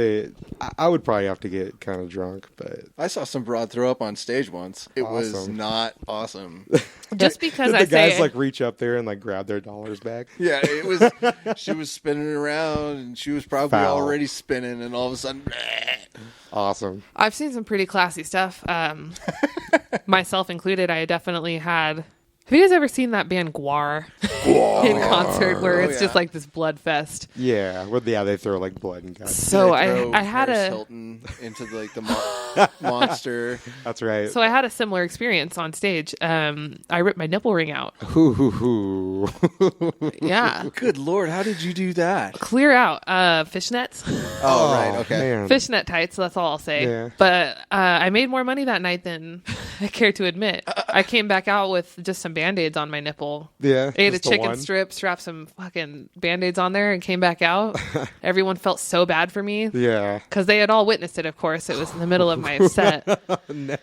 C: I would probably have to get kind of drunk, but
D: I saw some broad throw up on stage once. It was
C: Awesome.
D: not awesome.
B: Just because
C: did
B: I
C: the guys
B: say...
C: like reach up there and like grab their dollars back?
D: Yeah, it was. She was spinning around, and she was probably
C: Foul.
D: already spinning, and all of a sudden,
C: Awesome.
B: I've seen some pretty classy stuff. Myself included, I definitely had... Have you guys ever seen that band Guar in concert where it's just
D: yeah.
B: like this blood fest?
C: Yeah. Well, yeah, they throw like blood and guts.
B: So
D: they throw
B: I had
D: Paris
B: a...
D: Hilton into like the monster.
C: That's right.
B: So I had a similar experience on stage. I ripped my nipple ring out.
C: Hoo hoo hoo.
B: Yeah.
D: Good Lord, how did you do that?
B: Clear out. Fishnets.
D: Oh, right, okay.
C: Man.
B: Fishnet tights, that's all I'll say.
C: Yeah.
B: But I made more money that night than I care to admit. I came back out with just some Band-Aids on my nipple.
C: Yeah.
B: Ate a
C: just the
B: chicken
C: one.
B: strip, strapped some fucking Band-Aids on there, and came back out. Everyone felt so bad for me.
C: Yeah.
B: Because they had all witnessed it, of course. It was in the middle of my set.
C: No.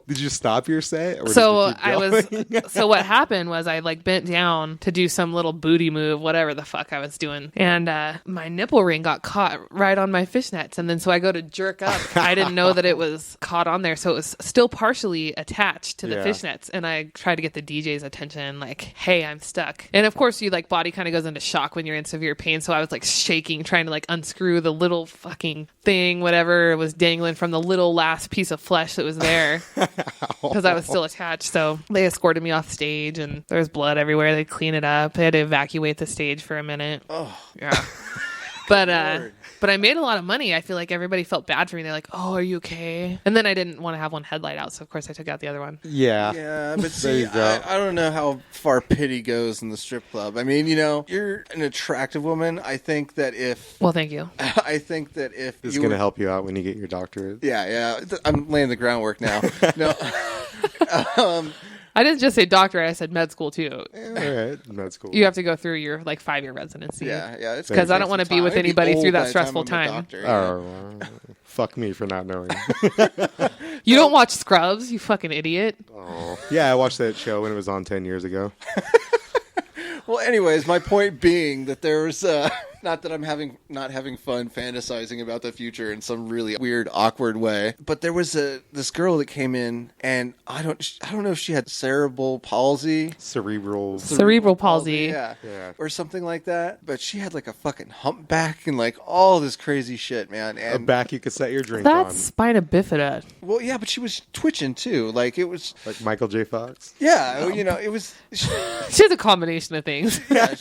C: Did you stop your set? Or did
B: So
C: you keep
B: I was.
C: going?
B: So what happened was I like bent down to do some little booty move, whatever the fuck I was doing, and my nipple ring got caught right on my fishnets. And then so I go to jerk up. I didn't know that it was caught on there, so it was still partially attached to the
C: Yeah.
B: fishnets. And I tried to get the DJ's attention, like, "Hey, I'm stuck." And of course, you like body kind of goes into shock when you're in severe pain. So I was like shaking, trying to like unscrew the little fucking thing, whatever was dangling from the little last piece of flesh that was there. Because I was still attached. So they escorted me off stage and there was blood everywhere. They clean it up. They had to evacuate the stage for a minute.
D: Oh,
B: Yeah. But I made a lot of money. I feel like everybody felt bad for me. They're like, "Oh, are you okay?" And then I didn't want to have one headlight out, so of course I took out the other one.
C: Yeah.
D: yeah, but
C: There
D: see,
C: you go.
D: I don't know how far pity goes in the strip club. I mean, you know, you're an attractive woman. I think that if
B: Well, thank you.
D: if
C: This is
D: you
C: going to
D: were-
C: help you out when you get your doctorate.
D: yeah, I'm laying the groundwork now. No,
B: I didn't just say doctor. I said med school too.
C: All right. That's cool.
B: You have to go through your like 5-year residency.
D: yeah, it's
B: 'Cause I don't
D: gonna
B: wanna
D: take
B: be
D: some
B: with
D: time. I'd
B: anybody
D: old
B: through that
D: by the
B: stressful
D: I'm a
B: time.
D: doctor, yeah.
C: Oh, fuck me for not knowing.
B: You don't watch Scrubs, you fucking idiot.
C: Oh. Yeah, I watched that show when it was on 10 years ago.
D: Well, anyways, my point being that there was not that I'm not having fun fantasizing about the future in some really weird, awkward way, but there was this girl that came in, and I don't know if she had cerebral palsy,
B: Cerebral palsy.
D: yeah,
C: Yeah.
D: or something like that. But she had like a fucking humpback and like all this crazy shit, man.
C: A
D: And
C: back you could set your drink
B: That's
C: on.
B: spina bifida.
D: well, yeah, but she was twitching too. Like it was,
C: Like Michael J. Fox.
D: yeah, you know, it was.
B: She has a combination of things.
D: Yeah,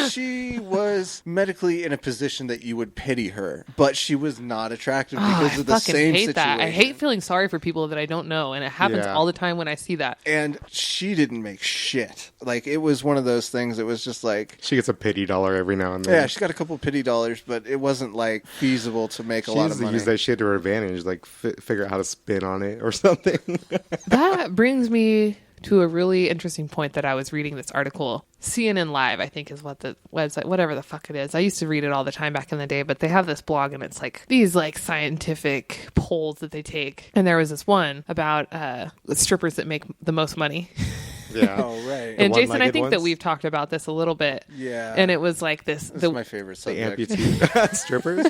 D: she was medically in a position that you would pity her, but she was not attractive because of the
B: I fucking
D: same
B: hate
D: situation.
B: that. I hate feeling sorry for people that I don't know, and it happens
C: Yeah.
B: all the time when I see that.
D: And she didn't make shit. Like, it was one of those things. It was just like,
C: She gets a pity dollar every now and then.
D: yeah, she got a couple pity dollars, but it wasn't like feasible to make a
C: She
D: lot
C: needs
D: of
C: to
D: money.
C: use that shit to her advantage, like figure out how to spin on it or something.
B: That brings me to a really interesting point that I was reading this article. CNN Live, I think, is what the website, whatever the fuck it is. I used to read it all the time back in the day, but they have this blog and it's like these like scientific polls that they take. And there was this one about strippers that make the most money.
C: Yeah.
D: Oh, right.
B: And Jason, I
C: one-legged
B: think that
C: ones?
B: we've talked about this a little bit.
D: Yeah.
B: And it was like this.
D: This is my favorite
C: The
D: subject.
C: amputee strippers.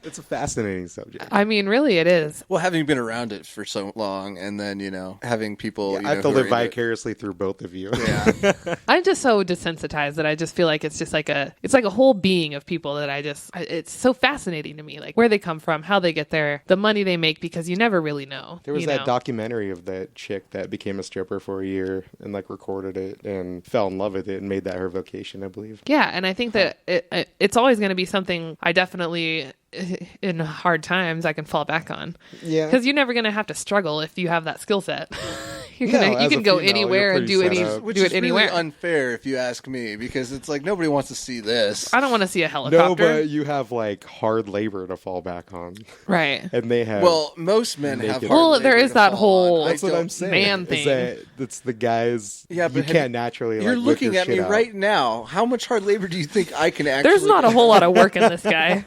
C: It's a fascinating subject.
B: I mean, really, it is.
D: Well, having been around it for so long, and then, having people...
C: I have to live vicariously through both of you.
D: Yeah.
B: I'm just so desensitized that I just feel like it's just like it's like a whole being of people that it's so fascinating to me, like where they come from, how they get there, the money they make, because you never really know.
C: There was
B: you
C: that
B: know?
C: documentary of that chick that became a stripper for a year and like recorded it and fell in love with it and made that her vocation, I believe.
B: Yeah, and I think that it's always going to be something I definitely, in hard times, I can fall back on.
C: Yeah.
B: Because you're never going to have to struggle if you have that skill set. You
C: No,
B: can
C: as a
B: go
C: female,
B: anywhere
C: you're
B: and do
C: pretty
B: any
C: set up.
D: Which
B: do
D: is
B: it anywhere.
D: really unfair, if you ask me, because it's like nobody wants to see this.
B: I don't want to see a helicopter.
C: No, but you have like hard labor to fall back on.
B: Right.
C: And they have.
D: Well, most men have
C: Naked.
D: hard
B: Well, there
D: labor
B: is
D: to
B: that
D: fall
B: whole-
D: on.
C: that's what I'm saying.
B: man
C: is
B: thing.
C: that it's the guys.
D: Yeah, but
C: you
D: have
C: can't naturally.
D: You're
C: like, whip
D: looking
C: your
D: at me
C: shit out.
D: right now. How much hard labor do you think I can actually...
B: There's not a whole lot of work in this guy.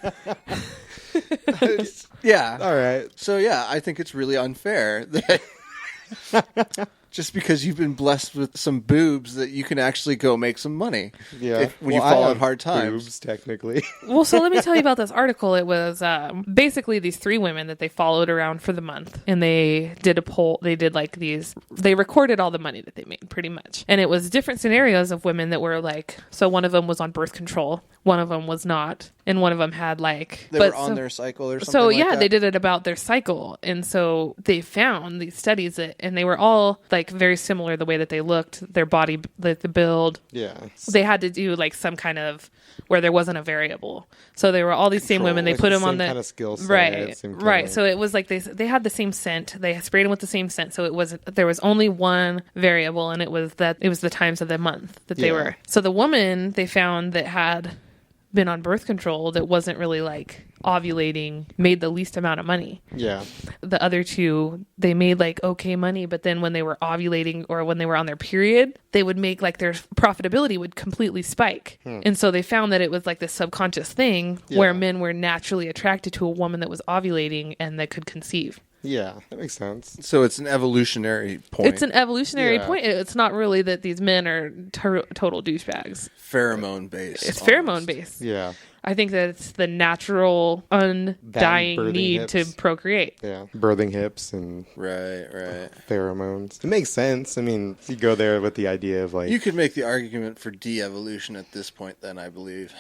D: Yeah.
C: All right.
D: So, yeah, I think it's really unfair that... Just because you've been blessed with some boobs that you can actually go make some money.
C: Yeah.
D: When you
C: I
D: fall
C: have
D: on hard times.
C: boobs, technically.
B: Well, so let me tell you about this article. It was basically these 3 women that they followed around for the month, and they did a poll. They did like these. They recorded all the money that they made, pretty much, and it was different scenarios of women that were like. So one of them was on birth control, one of them was not, and one of them had like.
D: They were on their cycle or something.
B: So
D: like
B: yeah,
D: that?
B: they did it about their cycle, and so they found these studies that, and they were all like very similar the way that they looked, their body, the build.
C: Yeah.
B: They had to do like some kind of where there wasn't a variable. So they were all these same women. They
C: Like
B: put
C: the
B: them on
C: same
B: the
C: kind of skill set,
B: right,
C: same kind
B: right.
C: of-
B: So it was like they had the same scent. They sprayed them with the same scent. So there was only one variable, and it was the times of the month that they
C: Yeah.
B: were. So the woman they found that had been on birth control that wasn't really like ovulating made the least amount of money.
C: Yeah.
B: The other 2, they made like okay money, but then when they were ovulating or when they were on their period, they would make like their profitability would completely spike. And so they found that it was like this subconscious thing where men were naturally attracted to a woman that was ovulating and that could conceive.
C: Yeah. That makes sense.
D: So it's an evolutionary point.
B: It's an evolutionary
C: Yeah.
B: point. It's not really that these men are total douchebags.
D: pheromone based.
B: It's pheromone based.
C: Yeah.
B: I think that it's the natural, undying
C: birthing
B: need to
C: hips.
B: procreate.
C: Yeah. Birthing hips and
D: Right.
C: pheromones. It makes sense. I mean, you go there with the idea of like
D: You could make the argument for de-evolution at this point, then, I believe.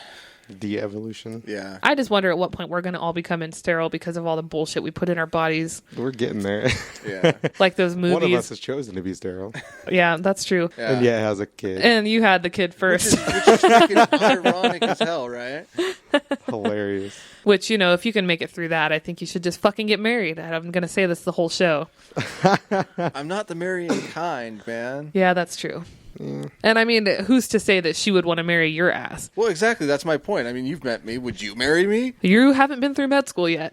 C: de-evolution.
D: Yeah.
B: I just wonder at what point we're going to all become sterile because of all the bullshit we put in our bodies,
C: We're getting there.
D: Yeah.
B: like those movies.
C: One of us has chosen to be sterile,
B: Yeah, that's true.
D: Yeah.
C: and yet has a kid.
B: And you had the kid first,
D: Which is fucking ironic as hell, right?
C: Hilarious.
B: which, if you can make it through that, I think you should just fucking get married. I'm going to say this the whole show.
D: I'm not the marrying kind, man.
B: Yeah, that's true. And I mean, who's to say that she would want to marry your ass?
D: Well, exactly. That's my point. I mean, you've met me. Would you marry me?
B: You haven't been through med school yet.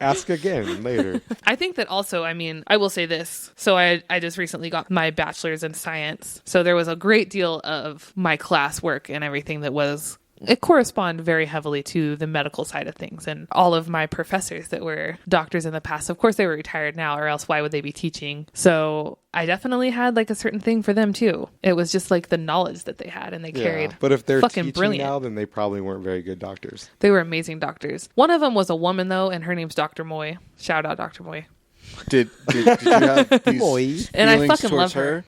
C: Ask again later.
B: I think that also, I mean, I will say this. So I just recently got my bachelor's in science. So there was a great deal of my classwork and everything that was, it corresponded very heavily to the medical side of things. And all of my professors that were doctors in the past, of course they were retired now, or else why would they be teaching? So I definitely had like a certain thing for them too. It was just like the knowledge that they had and they carried.
C: But if they're
B: fucking
C: teaching
B: brilliant.
C: now, then they probably weren't very good doctors.
B: They were amazing doctors. One of them was a woman though, and her name's Dr. Moy. Shout out Dr. Moy.
D: Did you have these
C: Boy.
B: And I
D: feelings
B: fucking love
D: towards
B: her.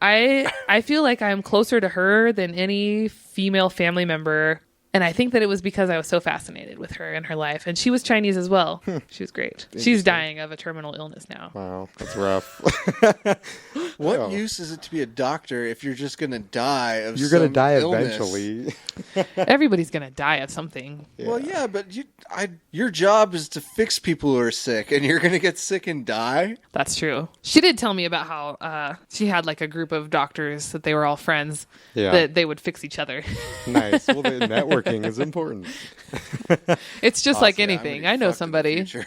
B: I feel like I'm closer to her than any female family member. And I think that it was because I was so fascinated with her and her life. And she was Chinese as well. She was great. She's dying of a terminal illness now.
C: Wow, that's rough.
D: What use is it to be a doctor if you're just going to die of
C: You're going to die
D: illness?
C: eventually.
B: Everybody's going to die of something.
D: Well, yeah, but your job is to fix people who are sick, and you're going to get sick and die?
B: That's true. She did tell me about how she had like a group of doctors that they were all friends, that they would fix each other.
C: Nice. Well, the networking is important.
B: It's just like
D: Yeah, I'm
B: anything.
D: gonna
B: I know
D: fucked in the
B: somebody.
D: future.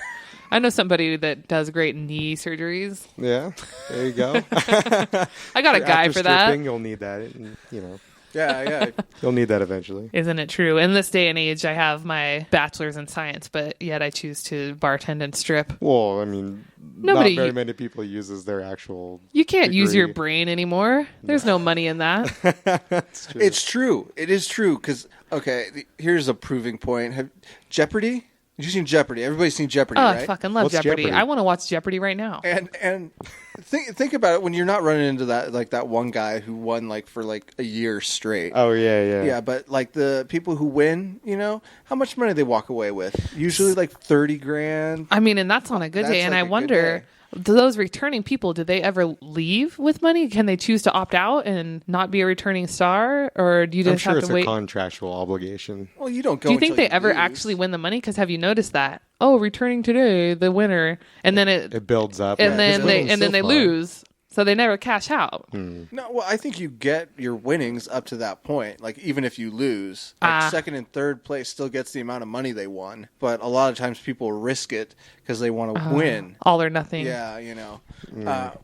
B: I know somebody that does great knee surgeries.
C: Yeah, there you go.
B: I got a guy
C: After
B: for that.
C: stripping, you'll need that. And,
D: Yeah.
C: you'll need that eventually.
B: Isn't it true? In this day and age, I have my bachelor's in science, but yet I choose to bartend and strip.
C: Well, I mean,
B: Nobody-
C: not very many people uses their actual.
B: You can't use your
C: degree.
B: brain anymore. There's no money in that.
C: That's true.
D: It's true. It is true, because, okay, here's a proving point. Jeopardy? You've seen Jeopardy. Everybody's seen Jeopardy,
B: Oh,
D: right?
B: I fucking love
C: What's
B: Jeopardy.
C: Jeopardy?
B: I want to watch Jeopardy right now.
D: And think about it when you're not running into that one guy who won for a year straight.
C: Oh yeah.
D: Yeah, but the people who win, how much money they walk away with? Usually 30 grand.
B: I mean, and that's on a good
D: That's
B: day. And
D: like
B: I
D: a good
B: wonder,
D: day.
B: do those returning people, do they ever leave with money? Can they choose to opt out and not be a returning star? Or do you
C: I'm
B: just
C: sure
B: have
C: it's
B: to
C: a
B: wait?
C: contractual obligation.
D: Well, you don't go.
B: Do you think
D: until
B: they ever
D: lose.
B: actually win the money? Because have you noticed that? Oh, returning today, the winner. And then
C: It builds up,
B: and
C: yeah,
B: then
C: it's
B: they
C: going
B: and then
C: so
B: they
C: far.
B: lose. So they never cash out.
D: No, well, I think you get your winnings up to that point. Even if you lose, second and third place still gets the amount of money they won. But a lot of times people risk it because they want to win.
B: All or nothing.
D: Yeah,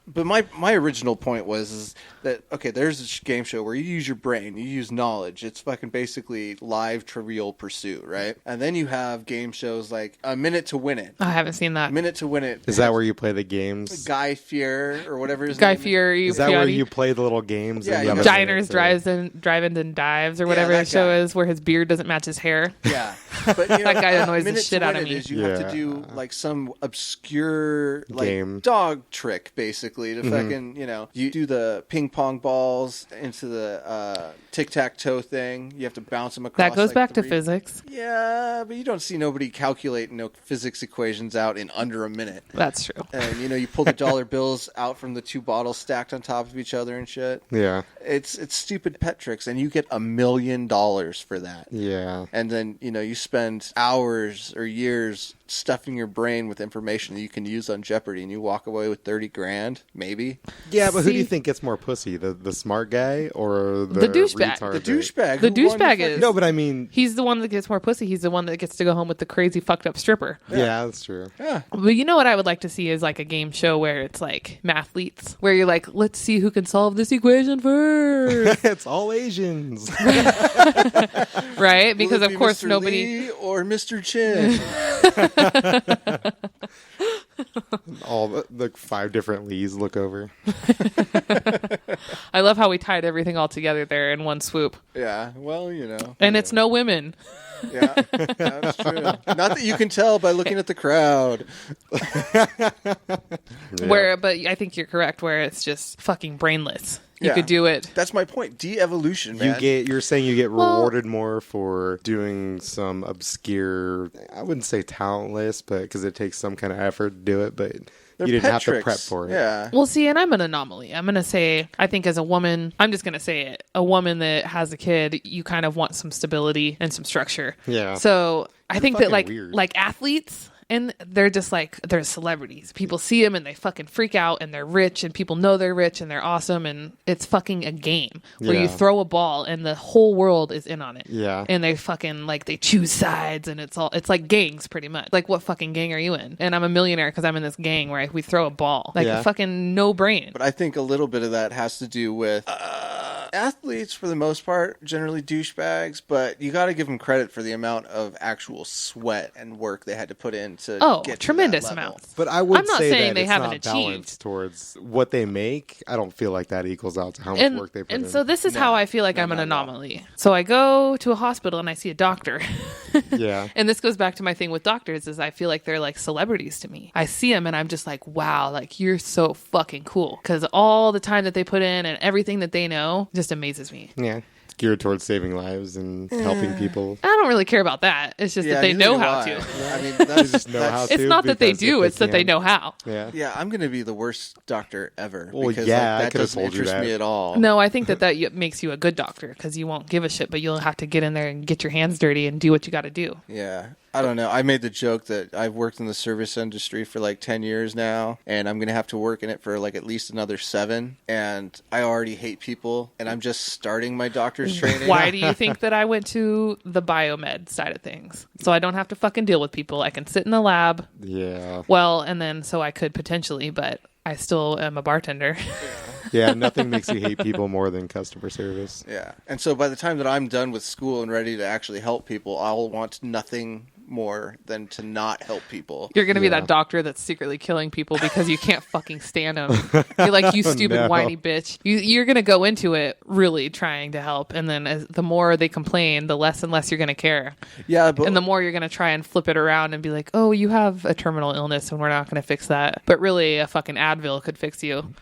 D: but my original point was that, okay, there's this game show where you use your brain, you use knowledge. It's fucking basically live Trivial Pursuit, right? And then you have game shows like A Minute to Win It.
B: I haven't seen that.
D: A Minute to Win It.
C: Is that where you play the games?
D: Guy Fier or whatever his
B: Guy
D: name is?
B: Fieri.
C: Is that where
B: Fiati.
C: you play the little games?
D: Yeah,
C: and
D: you
C: have
D: got-
C: a
B: Diners,
C: minute to-
B: drive-ins, and dives, or whatever
D: that
B: the show
D: guy.
B: is, where his beard doesn't match his hair.
D: Yeah, but
B: That guy annoys the
D: Minute
B: shit
D: to
B: out
D: Win
B: of
D: It
B: me.
D: is you have to
C: Yeah.
D: do some obscure
C: Game.
D: dog trick basically to
C: Mm-hmm.
D: fucking you do the ping pong balls into the tic-tac-toe thing. You have to bounce them across.
B: That goes back to
D: three-
B: physics.
D: Yeah, but you don't see nobody calculating physics equations out in under a minute.
B: That's true.
D: And you pull the dollar bills out from the two bottles stacked on top of each other and shit.
C: Yeah,
D: It's stupid pet tricks, and you get $1 million for that.
C: yeah.
D: And then, you spend hours or years stuffing your brain with information that you can use on Jeopardy, and you walk away with 30 grand, maybe.
C: Yeah, but who do you
B: See-
C: think gets more pussy, the smart guy or
B: The douchebag.
C: retard
D: The
C: that-
D: douchebag.
B: The
D: who won
B: douchebag
D: fucking-
B: is-
C: No, but I mean,
B: He's the one that gets more pussy. He's the one that gets to go home with the crazy fucked up stripper.
C: yeah, that's true.
D: Yeah.
B: But you know what I would like to see is like a game show where it's like mathletes, where you're like, let's see who can solve this equation first,
C: It's all Asians.
B: right?
D: Will
B: Because
D: it
B: of
D: be
B: course
D: Mr.
B: nobody.
D: Lee or Mr. Chin.
C: all the 5 different Lees look over.
B: I love how we tied everything all together there in one swoop,
D: Yeah, well,
B: and it's no women.
D: Yeah, that's true. Not that you can tell by looking at the crowd.
C: Yeah.
B: But I think you're correct. Where it's just fucking brainless. You
D: Yeah.
B: could do it.
D: That's my point. De-evolution, man.
C: You're saying you get
B: Well-
C: rewarded more for doing some obscure, I wouldn't say talentless, but because it takes some kind of effort to do it, but
D: They're
C: you didn't
D: pet
C: have
D: tricks.
C: to prep for it.
D: Yeah.
B: Well, see, and I'm an anomaly. I'm going to say, I think as a woman, I'm just going to say it. A woman that has a kid, you kind of want some stability and some structure.
C: Yeah.
B: So I think that
C: fucking weird.
B: like athletes, and they're just like, they're celebrities. People see them and they fucking freak out, and they're rich, and people know they're rich and they're awesome, and it's fucking a game where you
C: Yeah.
B: throw a ball and the whole world is in on it.
C: Yeah.
B: And they fucking like, they choose sides, and it's like gangs pretty much. Like, what fucking gang are you in? And I'm a millionaire because I'm in this gang where we throw a ball. Like
C: Yeah.
B: a fucking no brain.
D: But I think a little bit of that has to do with athletes, for the most part, generally douchebags, but you got to give them credit for the amount of actual sweat and work they had to put in to get to
B: tremendous
D: that level.
B: amounts.
C: But I would
B: I'm not
C: say
B: saying
C: that
B: they
C: it's
B: haven't
C: not
B: achieved.
C: balanced towards what they make. I don't feel like that equals out to how much
B: And,
C: work they put
B: and
C: in.
B: so this is how I feel like I'm an
D: not at all.
B: anomaly. So I go to a hospital and I see a doctor.
C: yeah.
B: And this goes back to my thing with doctors is I feel like they're like celebrities to me. I see them and I'm just like, wow, like you're so fucking cool. Because all the time that they put in and everything that they know just amazes me.
C: Yeah. geared towards saving lives and helping people.
B: I don't really care about that. It's just that they know how to.
D: I mean, that's
C: Just know how
B: It's
C: to,
B: not that they
C: because
B: do,
C: if
B: it's that they
C: can-
B: know how.
C: Yeah.
D: Yeah, I'm going to be the worst doctor ever.
C: Well,
D: because
C: yeah, I
D: that
C: could've
D: doesn't
C: told you
D: interest
C: that.
D: me at all.
B: No, I think that makes you a good doctor because you won't give a shit, but you'll have to get in there and get your hands dirty and do what you got to do.
D: Yeah. I don't know. I made the joke that I've worked in the service industry for like 10 years now, and I'm going to have to work in it for like at least another 7. And I already hate people, and I'm just starting my doctor's training.
B: Why do you think that I went to the biomed side of things? So I don't have to fucking deal with people. I can sit in the lab.
C: Yeah.
B: Well, and then so I could potentially, but I still am a bartender.
C: Yeah, nothing makes you hate people more than customer service.
D: Yeah. And so by the time that I'm done with school and ready to actually help people, I'll want nothing more than to not help people.
B: You're going to be
C: Yeah.
B: that doctor that's secretly killing people because you can't fucking stand them. You're like, you stupid
C: No.
B: whiny bitch. You're going to go into it really trying to help. And then the more they complain, the less and less you're going to care.
D: Yeah, but
B: And the more you're going to try and flip it around and be like, oh, you have a terminal illness and we're not going to fix that. But really, a fucking Advil could fix you.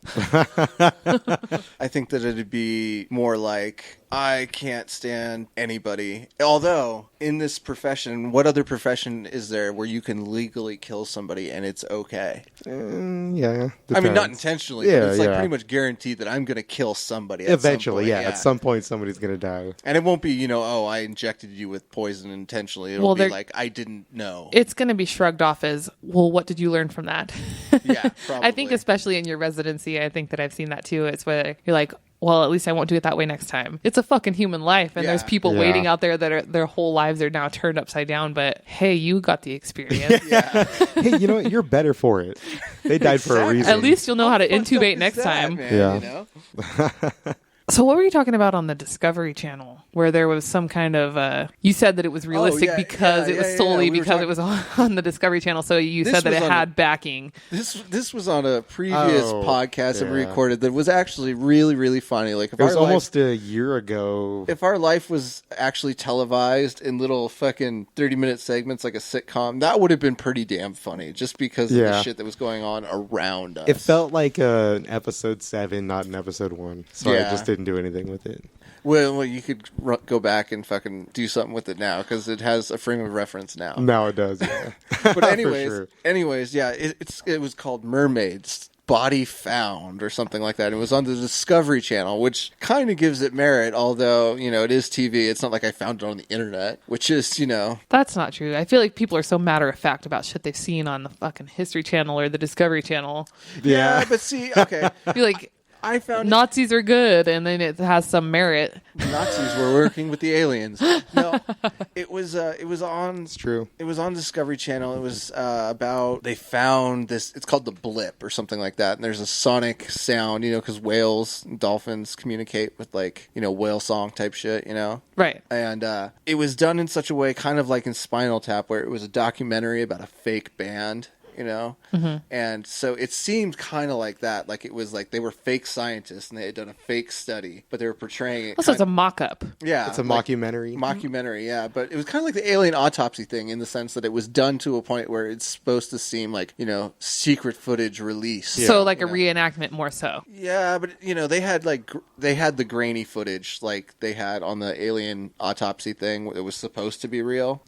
D: I think that it'd be more like, I can't stand anybody. Although, in this profession, what other profession is there where you can legally kill somebody and it's okay?
C: Yeah.
D: I mean, not
C: depends.
D: intentionally,
C: Yeah,
D: but it's like
C: yeah.
D: pretty much guaranteed that I'm going to kill somebody at
C: Eventually,
D: some point.
C: yeah. At some point, somebody's going to die.
D: And it won't be, oh, I injected you with poison intentionally. It'll
B: Well,
D: be
B: they're-
D: like, I didn't know.
B: It's going to be shrugged off as, well, what did you learn from that?
D: Yeah,
B: I think
D: probably.
B: especially in your residency, I think that I've seen that too. It's where you're like, well, at least I won't do it that way next time. It's a fucking human life, and
D: Yeah.
B: there's people
C: Yeah.
B: waiting out there that are their whole lives are now turned upside down. But hey, you got the experience.
D: Yeah.
C: Hey, you know what? You're better for it. They died for a
D: Exactly.
C: reason.
B: At least you'll know how to
D: Fucked up
B: intubate
D: is
B: next
D: that,
B: time.
D: man,
C: Yeah.
B: So what were you talking about on the Discovery Channel, where there was some kind of? You said that it was realistic
D: yeah,
B: because
D: yeah,
B: it was
D: yeah,
B: solely
D: yeah. We were
B: because it was on the Discovery Channel. So you
D: This
B: said that
D: was
B: it
D: on
B: had backing.
D: This was on a previous
C: Oh,
D: podcast that we
C: yeah.
D: recorded that was actually really, really funny. Like, if
C: It was
D: our life-
C: almost a year ago.
D: if our life was actually televised in little fucking 30-minute segments like a sitcom, that would have been pretty damn funny just because of the
C: Yeah.
D: shit that was going on around us.
C: It felt like an episode 7, not an episode 1. So I
D: Yeah.
C: just didn't do anything with it.
D: Well, you could go back and fucking do something with it now because it has a frame of reference now.
C: Now it does, yeah.
D: But
C: For
D: anyways, yeah, it was called Mermaids. Body Found or something like that. It was on the Discovery Channel, which kind of gives it merit, although, it is TV. It's not like I found it on the internet, which is,
B: That's not true. I feel like people are so matter of fact about shit they've seen on the fucking History Channel or the Discovery Channel.
C: Yeah.
D: but see, okay,
B: You're like,
D: I found
B: Nazis are good, and then it has some merit.
D: Nazis were working with the aliens. No, it was on.
C: It's true.
D: It was on Discovery Channel. It was about they found this. It's called the blip or something like that. And there's a sonic sound, because whales and dolphins communicate with whale song type shit,
B: Right.
D: And it was done in such a way, kind of like in Spinal Tap, where it was a documentary about a fake band. And so it seemed kind of like that, like it was like they were fake scientists and they had done a fake study, but they were portraying it.
B: Also, it's a mock-up.
D: Yeah,
C: It's a
D: like-
C: mockumentary.
D: Mockumentary, yeah, but it was kind of like the alien autopsy thing in the sense that it was done to a point where it's supposed to seem like secret footage release.
B: So like a reenactment more so.
D: Yeah, but they had they had the grainy footage like they had on the alien autopsy thing. It was supposed to be real,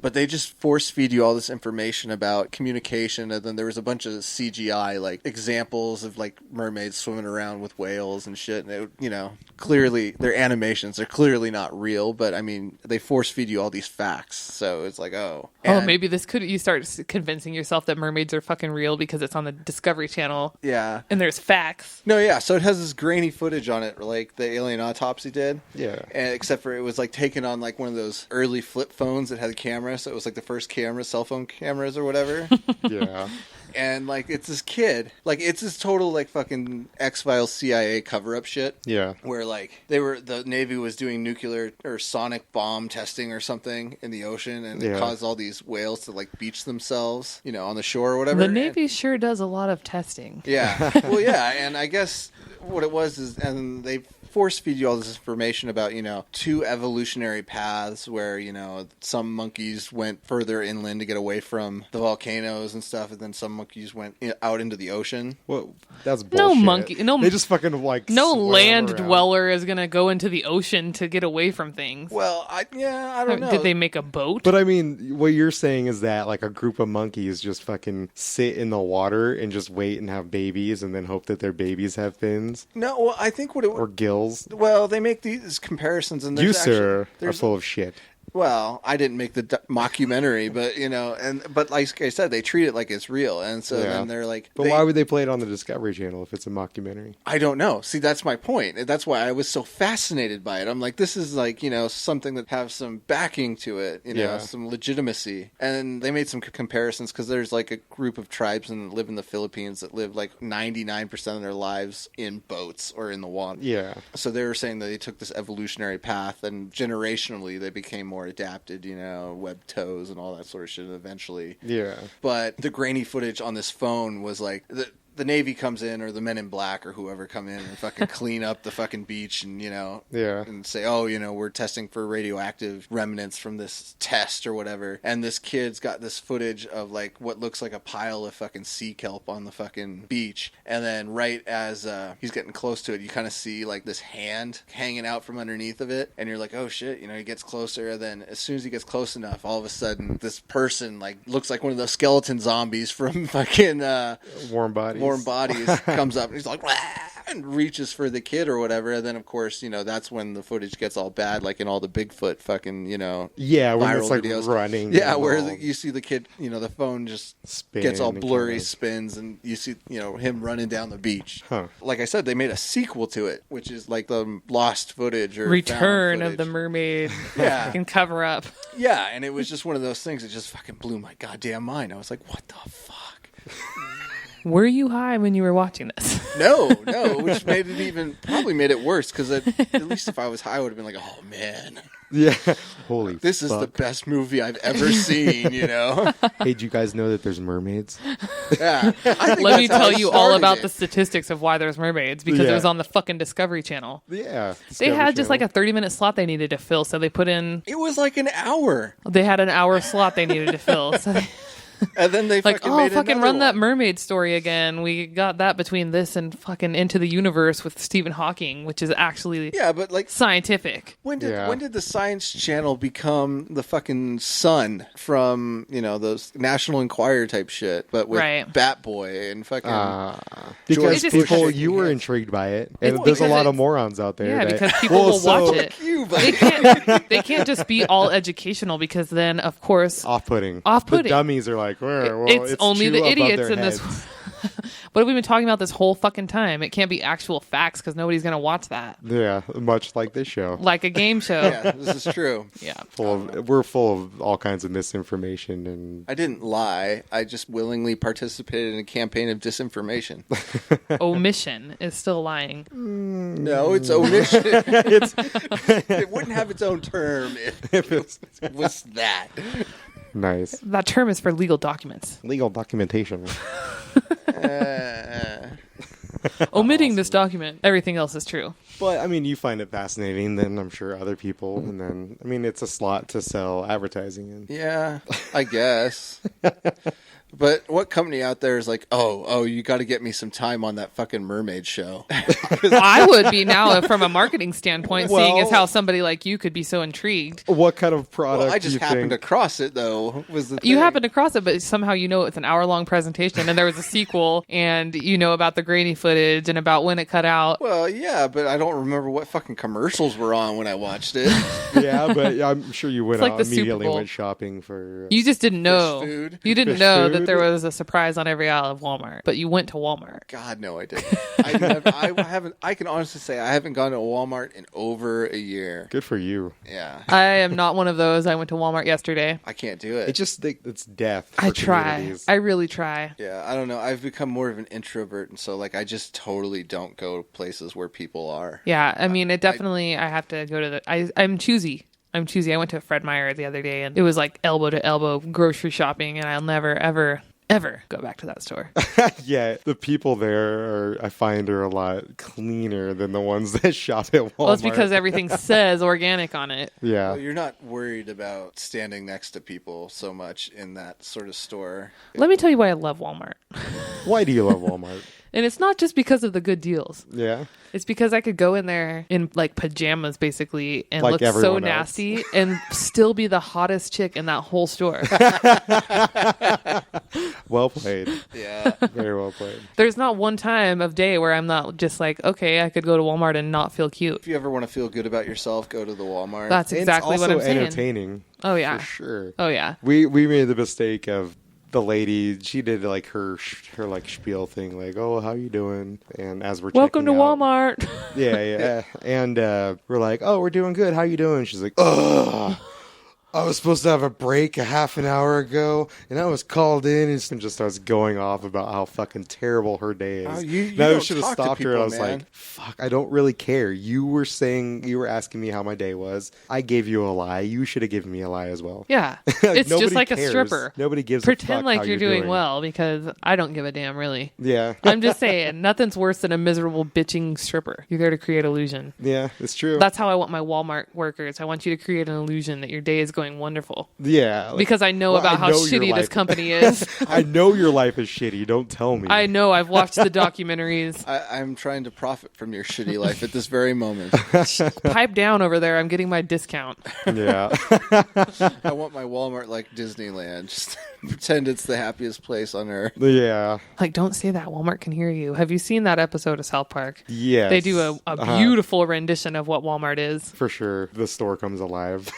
D: but they just force feed you all this information about communication, and then there was a bunch of CGI like examples of like mermaids swimming around with whales and shit. And it, clearly their animations are clearly not real, but I mean they force feed you all these facts, so it's like
B: Oh, maybe this could you start convincing yourself that mermaids are fucking real because it's on the Discovery Channel
D: yeah.
B: and there's facts.
D: No, yeah. So it has this grainy footage on it, like the alien autopsy did.
C: Yeah.
D: And except for it was like taken on like one of those early flip phones that had a camera, so it was like the first camera, cell phone cameras or whatever.
C: Yeah.
D: And like it's this kid, like it's this total like fucking X-Files CIA cover-up shit.
C: Yeah.
D: Where like the Navy was doing nuclear or sonic bomb testing or something in the ocean, and it
C: Yeah.
D: caused all these whales to like beach themselves, on the shore or whatever.
B: The Navy sure does a lot of testing.
D: Yeah. Well, yeah, and I guess what it was is, and they force feed you all this information about, two evolutionary paths where, some monkeys went further inland to get away from the volcanoes and stuff, and then some monkeys went out into the ocean.
C: Well, that's bullshit.
B: No monkey,
C: they just fucking
B: no
C: swim
B: land
C: around.
B: dweller is gonna go into the ocean to get away from things.
D: Well, I don't know.
B: Did they make a boat?
C: But I mean, what you're saying is that like a group of monkeys just fucking sit in the water and just wait and have babies and then hope that their babies have fins
D: No, well, I think
C: or gills.
D: well, they make these comparisons, and
C: You,
D: there's
C: sir, are
D: there's
C: full of shit.
D: Well, I didn't make the mockumentary, but but like I said, they treat it like it's real, and so then they're like.
C: But why would they play it on the Discovery Channel if it's a mockumentary?
D: I don't know. See, that's my point. That's why I was so fascinated by it. I'm like, this is like something that has some backing to it, some legitimacy. And they made some comparisons because there's like a group of tribes that live in the Philippines that live like 99% of their lives in boats or in the water.
C: Yeah.
D: So they were saying that they took this evolutionary path, and generationally they became more adapted, webbed toes and all that sort of shit eventually.
C: Yeah.
D: But the grainy footage on this phone was like the Navy comes in, or the Men in Black, or whoever come in and fucking clean up the fucking beach, and and say, oh, we're testing for radioactive remnants from this test or whatever. And this kid's got this footage of like what looks like a pile of fucking sea kelp on the fucking beach, and then right as he's getting close to it, you kind of see like this hand hanging out from underneath of it, and you're like, oh shit, he gets closer, and then as soon as he gets close enough, all of a sudden this person like looks like one of those skeleton zombies from fucking
C: Warm Bodies
D: comes up, and he's like, "Wah!" and reaches for the kid or whatever, and then of course that's when the footage gets all bad, like in all the Bigfoot fucking
C: when
D: viral
C: it's like
D: videos.
C: running,
D: where you see the kid, the phone just gets all blurry, spins, and you see him running down the beach. Like I said, they made a sequel to it, which is like the lost footage or
B: Return
D: found
B: of the
D: footage.
B: Mermaid.
D: Yeah.
B: Can cover up.
D: Yeah, and it was just one of those things that just fucking blew my goddamn mind. I was like, what the fuck?
B: Were you high when you were watching this?
D: No, which probably made it worse, because at least if I was high, I would have been like, oh man.
C: Yeah. Holy
D: This is
C: fuck.
D: the best movie I've ever seen,
C: Hey, do you guys know that there's mermaids?
D: Yeah.
B: Let me tell you all about the statistics of why there's mermaids, because it was on the fucking Discovery Channel.
C: Yeah.
B: They had just like a 30-minute slot they needed to fill, so they put in...
D: It was like an hour.
B: They had an hour slot they needed to fill, so they...
D: And then they
B: like,
D: fucking
B: fucking run
D: one.
B: that mermaid story again. We got that between this and fucking Into the Universe with Stephen Hawking, which is actually
D: like
B: scientific.
D: When did the Science Channel become the fucking Sun from those National Enquirer type shit, but with Bat Boy and fucking
C: because
B: George
C: people
B: Bush.
C: you were intrigued by it, and
B: It's
C: there's a
B: because
C: lot of
B: it's-
C: morons out there.
B: Yeah,
C: that,
B: because people will watch it.
D: you,
B: They can't just be all educational, because then, of course,
C: Off-putting.
B: Off-putting.
C: The dummies are like, well,
B: it's only
C: true
B: the
C: above
B: idiots
C: their
B: in this.
C: heads.
B: What have we been talking about this whole fucking time? It can't be actual facts, because nobody's going to watch that.
C: Yeah, much like this show.
B: Like a game show.
D: Yeah, this is true.
B: Yeah.
C: We're full of all kinds of misinformation, and
D: I didn't lie. I just willingly participated in a campaign of disinformation.
B: Omission is still lying.
D: No, it's omission. It wouldn't have its own term if it was that.
C: nice
B: That term is for legal documents.
C: legal documentation.
B: Omitting this document, everything else is true.
C: But I mean, you find it fascinating, then I'm sure other people, and then I mean, it's a slot to sell advertising in.
D: Yeah, I guess. But what company out there is like, oh, you got to get me some time on that fucking mermaid show?
B: I would be now from a marketing standpoint, seeing as
C: Well-
B: how somebody like you could be so intrigued.
C: What kind of product?
D: Well, I just
C: do you
D: happened
C: think?
D: to cross it, though. Was the
B: You
D: thing.
B: happen to cross it, but somehow it's an hour-long presentation, and there was a sequel, and about the grainy footage and about when it cut out.
D: Well, yeah, but I don't remember what fucking commercials were on when I watched it.
C: Yeah, but I'm sure you went
B: like
C: out
B: the Super
C: immediately
B: Bowl.
C: went shopping for.
B: You just didn't know.
D: food.
B: You didn't
C: Fish
B: know
C: food.
B: that there was a surprise on every aisle of Walmart, but you went to Walmart.
D: God, no, I didn't. I haven't. I can honestly say I haven't gone to a Walmart in over a year.
C: Good for you.
D: Yeah,
B: I am not one of those. I went to Walmart yesterday.
D: I can't do it.
C: It's death. For
B: I try.
C: communities.
B: I really try.
D: Yeah, I don't know. I've become more of an introvert, and so like I just totally don't go to places where people are.
B: Yeah, I mean, it definitely. I have to go to the. I'm choosy. I'm choosy. I went to Fred Meyer the other day, and it was like elbow to elbow grocery shopping, and I'll never ever ever go back to that store.
C: Yeah, the people there I find are a lot cleaner than the ones that shop at Walmart.
B: Well, it's because everything says organic on it.
C: Yeah.
D: Well, you're not worried about standing next to people so much in that sort of store.
B: Let me tell you why I love Walmart.
C: Why do you love Walmart?
B: And it's not just because of the good deals.
C: Yeah.
B: It's because I could go in there in like pajamas basically and
C: Like
B: look so
C: everyone else.
B: nasty and still be the hottest chick in that whole store.
C: Well played.
D: Yeah.
C: Very well played.
B: There's not one time of day where I'm not just like, okay, I could go to Walmart and not feel cute.
D: If you ever want to feel good about yourself, go to the Walmart.
B: That's exactly
C: it's
B: what
C: also
B: I'm saying.
C: entertaining.
B: Oh yeah.
C: For sure.
B: Oh yeah.
C: We made the mistake of the lady, she did like her like spiel thing, like, oh, how you doing? And as we're
B: Welcome to
C: checking out-
B: Walmart.
C: Yeah. And we're like, oh, we're doing good. How you doing? She's like, ugh. I was supposed to have a break a half an hour ago, and I was called in, and just starts going off about how fucking terrible her day is.
D: Oh, you
C: Now I
D: don't
C: should have
D: talk to
C: stopped her, and I was
D: people, man.
C: like, fuck, I don't really care. You were asking me how my day was. I gave you a lie. You should have given me a lie as well.
B: Yeah. It's just
C: Nobody
B: like
C: cares.
B: a stripper.
C: Nobody gives a
B: Pretend
C: fuck
B: like
C: how
B: you're doing well because I don't give a damn really.
C: Yeah.
B: I'm just saying, nothing's worse than a miserable bitching stripper. You're there to create illusion.
C: Yeah, it's true.
B: That's how I want my Walmart workers. I want you to create an illusion that your day is going wonderful.
C: Yeah. like-
B: Because I know
C: Well,
B: about
C: I
B: how
C: know your
B: shitty this
C: life-
B: company is.
C: I know your life is shitty. Don't tell me.
B: I know. I've watched the documentaries.
D: I'm trying to profit from your shitty life at this very moment.
B: Pipe down over there. I'm getting my discount.
C: Yeah.
D: I want my Walmart like Disneyland. Just pretend it's the happiest place on earth.
C: Yeah.
B: Like, don't say that. Walmart can hear you. Have you seen that episode of South Park?
C: Yes.
B: They do a beautiful rendition of what Walmart is.
C: For sure. The store comes alive.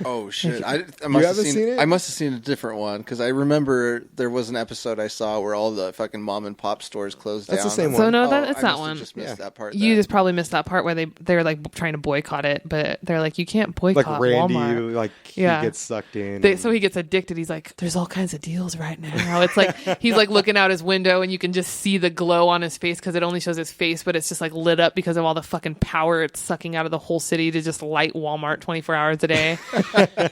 D: Oh shit! I must have
C: haven't seen it?
D: I must have seen a different one because I remember there was an episode I saw where all the fucking mom and pop stores closed
C: That's
D: down.
C: the same
B: So
C: one.
B: no,
D: Oh,
B: that
D: I
B: it's
D: must
B: that
D: have
B: one.
D: Just missed that part.
B: You
D: then.
B: just probably missed that part where they're like trying to boycott it, but they're like, you can't
C: Like
B: boycott
C: Randy,
B: Walmart.
C: like
B: Yeah.
C: he gets sucked in.
B: So he gets addicted. He's like, there's all kinds of deals right now. It's like he's like looking out his window and you can just see the glow on his face because it only shows his face, but it's just like lit up because of all the fucking power it's sucking out of the whole city to just light Walmart 24 hours a day.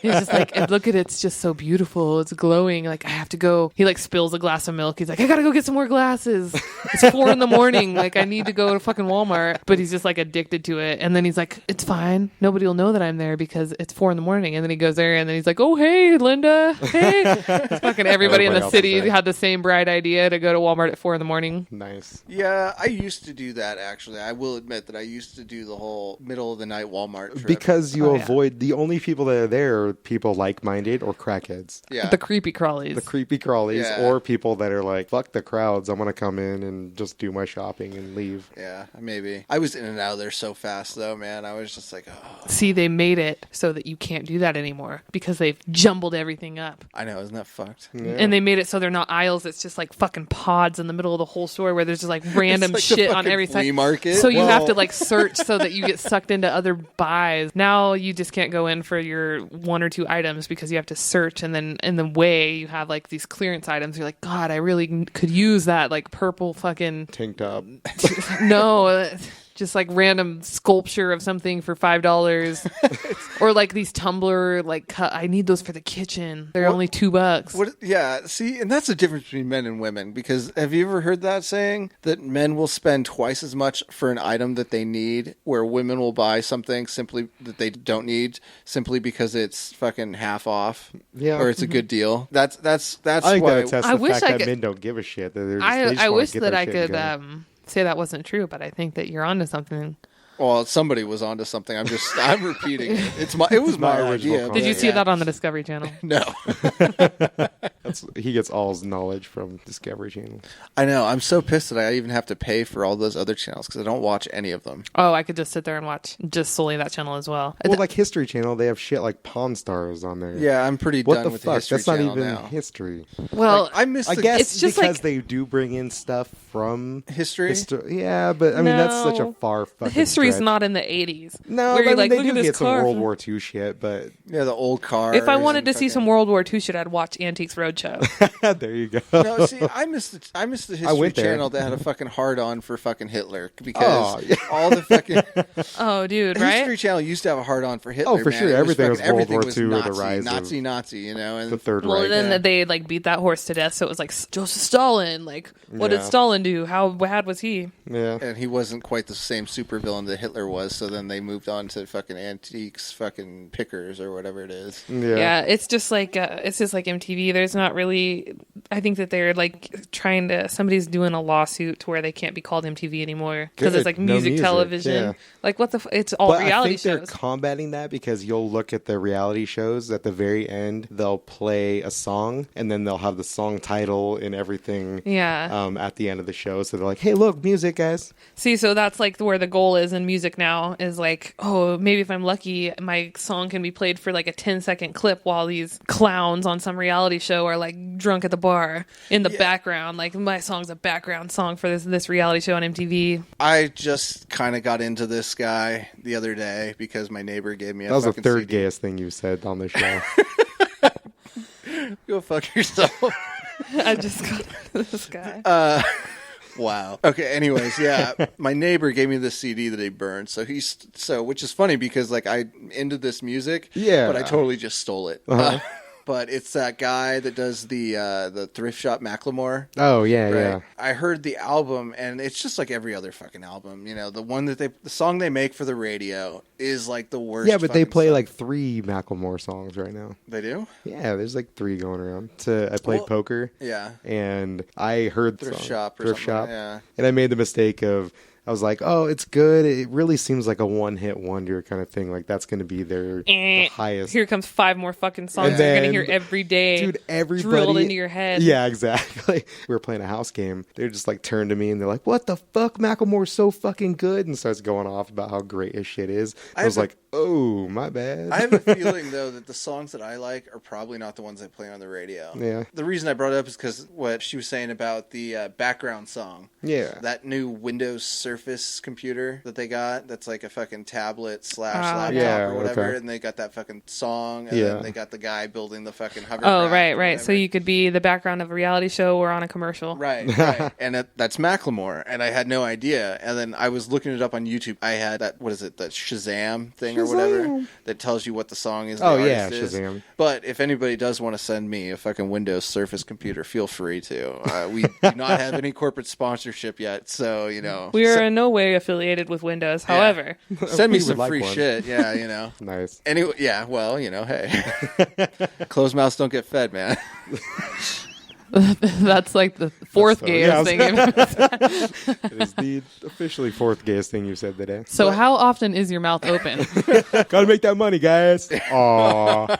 B: He's just like, and look at it, it's just so beautiful. It's glowing. Like, I have to go. He like spills a glass of milk. He's like, I gotta go get some more glasses. It's 4 a.m. Like, I need to go to fucking Walmart. But he's just like addicted to it. And then he's like, it's fine. Nobody will know that I'm there because it's 4 a.m. And then he goes there and then he's like, oh, hey, Linda. Hey. It's fucking everybody in
C: Everybody
B: the
C: else
B: city
C: is there.
B: had the same bright idea to go to Walmart at 4 a.m.
C: Nice.
D: Yeah, I used to do that actually. I will admit that I used to do the whole middle of the night Walmart trip.
C: Because you
B: Oh, yeah.
C: avoid the only people that are there are people like-minded or crackheads.
D: yeah,
B: The creepy crawlies.
C: The creepy crawlies
D: Yeah.
C: or people that are like, fuck the crowds. I'm going to come in and just do my shopping and leave.
D: yeah, maybe. I was in and out of there so fast though, man. I was just like, oh,
B: See, they made it so that you can't do that anymore because they've jumbled everything up.
D: I know, isn't that fucked?
C: Yeah.
B: And they made it so they're not aisles. It's just like fucking pods in the middle of the whole store where there's just like random
D: It's like the
B: shit on
D: fucking
B: every
D: flea
B: side.
D: market.
B: So you have
C: Well-
B: to like search so that you get sucked into other buys. Now you just can't go in for your 1 or 2 items because you have to search. And then in the way you have like these clearance items. You're like, God, I really could use that like purple fucking
C: Tank top.
B: no. Just like random sculpture of something for $5, or like these tumbler like I need those for the kitchen. They're only $2.
D: What? Yeah, see, and that's the difference between men and women. Because have you ever heard that saying that men will spend twice as much for an item that they need, where women will buy something simply that they don't need simply because it's fucking half off,
C: Yeah.
D: or it's a good deal. That's
C: I think
D: why.
C: that attests
B: I
C: to the
B: wish
C: fact
B: I
C: that
B: could-
C: men don't give a shit. That they're just, they just
B: I
C: wanna
B: wish
C: get
B: that
C: their
B: I
C: shit
B: could
C: together.
B: say that wasn't true, but I think that you're onto something.
D: Well, somebody was onto something. I'm repeating it. It was my
C: my original
D: idea.
C: concept.
B: Did you
D: but
B: see
D: yeah.
B: that on the Discovery Channel?
D: No.
C: He gets all his knowledge from Discovery Channel.
D: I know. I'm so pissed that I even have to pay for all those other channels because I don't watch any of them.
B: Oh, I could just sit there and watch just solely that channel as well.
C: Well, like History Channel, they have shit like Pawn Stars on there.
D: Yeah, I'm pretty
C: What
D: done
C: the
D: with the
C: fuck?
D: History
C: That's not
D: Channel
C: even
D: now.
C: history.
B: Well,
D: I miss
C: I
D: the
C: guess
B: It's just
C: because
B: like-
C: they do bring in stuff from
D: history.
C: Yeah, but I mean that's such a
B: No.
C: far fucking
B: history's
C: stretch.
B: not in the 80s.
C: No,
B: where
C: I
B: you're
C: mean,
B: like,
C: they
B: look
C: do
B: at this
C: get some
B: car.
C: World War II shit, but
D: Yeah, the old cars.
B: If I wanted to
D: and
B: see some
D: fucking-
B: World War II shit, I'd watch Antiques Roadshow show.
C: There you go.
D: No, see, I missed the History
C: went there.
D: Channel that had a fucking hard on for fucking Hitler because
C: yeah.
D: all the fucking
B: Oh, dude,
D: the
B: right?
D: History Channel used to have a hard on for Hitler.
C: Oh, for
D: man.
C: sure.
D: It
C: Everything was
D: fucking-
C: World War
D: everything
C: II,
D: was
C: the rise of
D: Nazi, you know, and
C: the Third
B: Well,
C: Reich.
B: then they like beat that horse to death, so it was like Joseph Stalin. Like, what did
C: Yeah.
B: Stalin do? How bad was he?
C: Yeah.
D: and he wasn't quite the same supervillain that Hitler was. So then they moved on to fucking antiques, fucking pickers or whatever it is.
B: Yeah, it's just like MTV. There's not really. I think that they're like trying to. Somebody's doing a lawsuit to where they can't be called MTV anymore because
C: Good.
B: it's like
C: No
B: music
C: music,
B: television.
C: yeah.
B: Like what the? It's all
C: But
B: reality
C: I think
B: shows.
C: they're combating that because you'll look at the reality shows at the very end, they'll play a song and then they'll have the song title and everything
B: Yeah.
C: at the end of the show. So they're like, hey, look, music, guys.
B: See, so that's like where the goal is in music now is like, oh, maybe if I'm lucky, my song can be played for like a 10-second clip while these clowns on some reality show are like drunk at the bar in the background. Like my song's a background song for this reality show on MTV.
D: I just kind of got into this guy the other day because my neighbor gave me a
C: That was the
D: fucking
C: third
D: CD.
C: gayest thing you said on the show.
D: Go fuck yourself.
B: I just got this guy.
D: Wow. Okay. Anyways, yeah, my neighbor gave me this CD that he burned. Which is funny because like I'm into this music.
C: Yeah.
D: But I totally just stole it. But it's that guy that does the thrift shop Macklemore.
C: Oh, yeah,
D: Right.
C: yeah.
D: I heard the album, and it's just like every other fucking album. You know, the song they make for the radio is like the worst.
C: Yeah, but they
D: fucking
C: play
D: song.
C: like 3 Macklemore songs right now.
D: They do.
C: Yeah, there's like 3 going around. I played poker.
D: Yeah.
C: And I heard the
D: Thrift
C: song,
D: shop or
C: Thrift
D: something,
C: Shop.
D: yeah.
C: And I made the mistake of, I was like, oh, it's good. It really seems like a one-hit wonder kind of thing. Like that's going to be their the highest.
B: Here comes 5 more fucking songs
C: And
B: you're going to
C: then-
B: hear every day.
C: Dude, everybody
B: drilled into your head.
C: Yeah, exactly. We were playing a house game. They just like turned to me and they're like, "What the fuck? Macklemore's so fucking good," and starts going off about how great his shit is. I was like, "Oh, my bad."
D: I have a feeling though that the songs that I like are probably not the ones I play on the radio.
C: Yeah.
D: The reason I brought it up is because what she was saying about the background song.
C: Yeah.
D: That new Windows Surface computer that they got, that's like a fucking tablet / laptop
C: Yeah,
D: or whatever,
C: okay.
D: and they got that fucking song, and
C: Yeah.
D: then they got the guy building the fucking hovercraft.
B: Oh,
D: or
B: right.
D: whatever.
B: So you could be the background of a reality show or on a commercial.
D: Right. And that's Macklemore, and I had no idea. And then I was looking it up on YouTube. I had that Shazam thing or whatever that tells you what the song is.
C: Oh,
D: the
C: yeah,
D: artist is.
C: Shazam.
D: But if anybody does want to send me a fucking Windows Surface computer, feel free to. We do not have any corporate sponsorship yet, so
B: We are in no way affiliated with Windows. However,
D: send me
C: We would
D: some
C: like
D: free
C: one.
D: shit. Yeah, you know.
C: Nice.
D: Anyway, yeah. Well, hey, closed mouths don't get fed, man.
B: that's like the fourth
C: so-
B: gayest
C: yeah, I was-
B: thing.
C: It is the officially 4th gayest thing you said today.
B: So how often is your mouth open?
C: Gotta make that money, guys. Aw.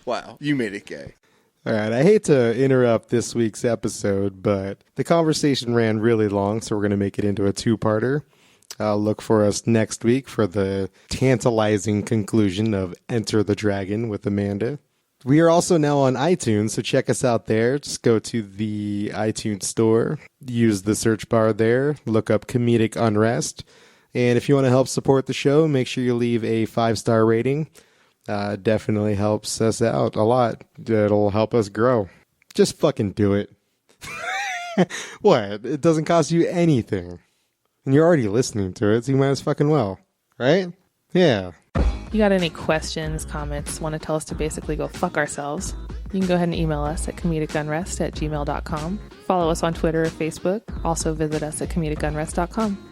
D: Wow, you made it gay.
C: All right, I hate to interrupt this week's episode, but the conversation ran really long, so we're going to make it into a 2-parter. Look for us next week for the tantalizing conclusion of Enter the Dragon with Amanda. We are also now on iTunes, so check us out there. Just go to the iTunes store, use the search bar there, look up Comedic Unrest. And if you want to help support the show, make sure you leave a 5-star rating. Definitely helps us out a lot. It'll help us grow. Just fucking do it. What? It doesn't cost you anything. And you're already listening to it, so you might as fucking well. Right? Yeah.
B: You got any questions, comments, want to tell us to basically go fuck ourselves? You can go ahead and email us at comedicanrest@gmail.com. Follow us on Twitter or Facebook. Also visit us at comedicanrest.com.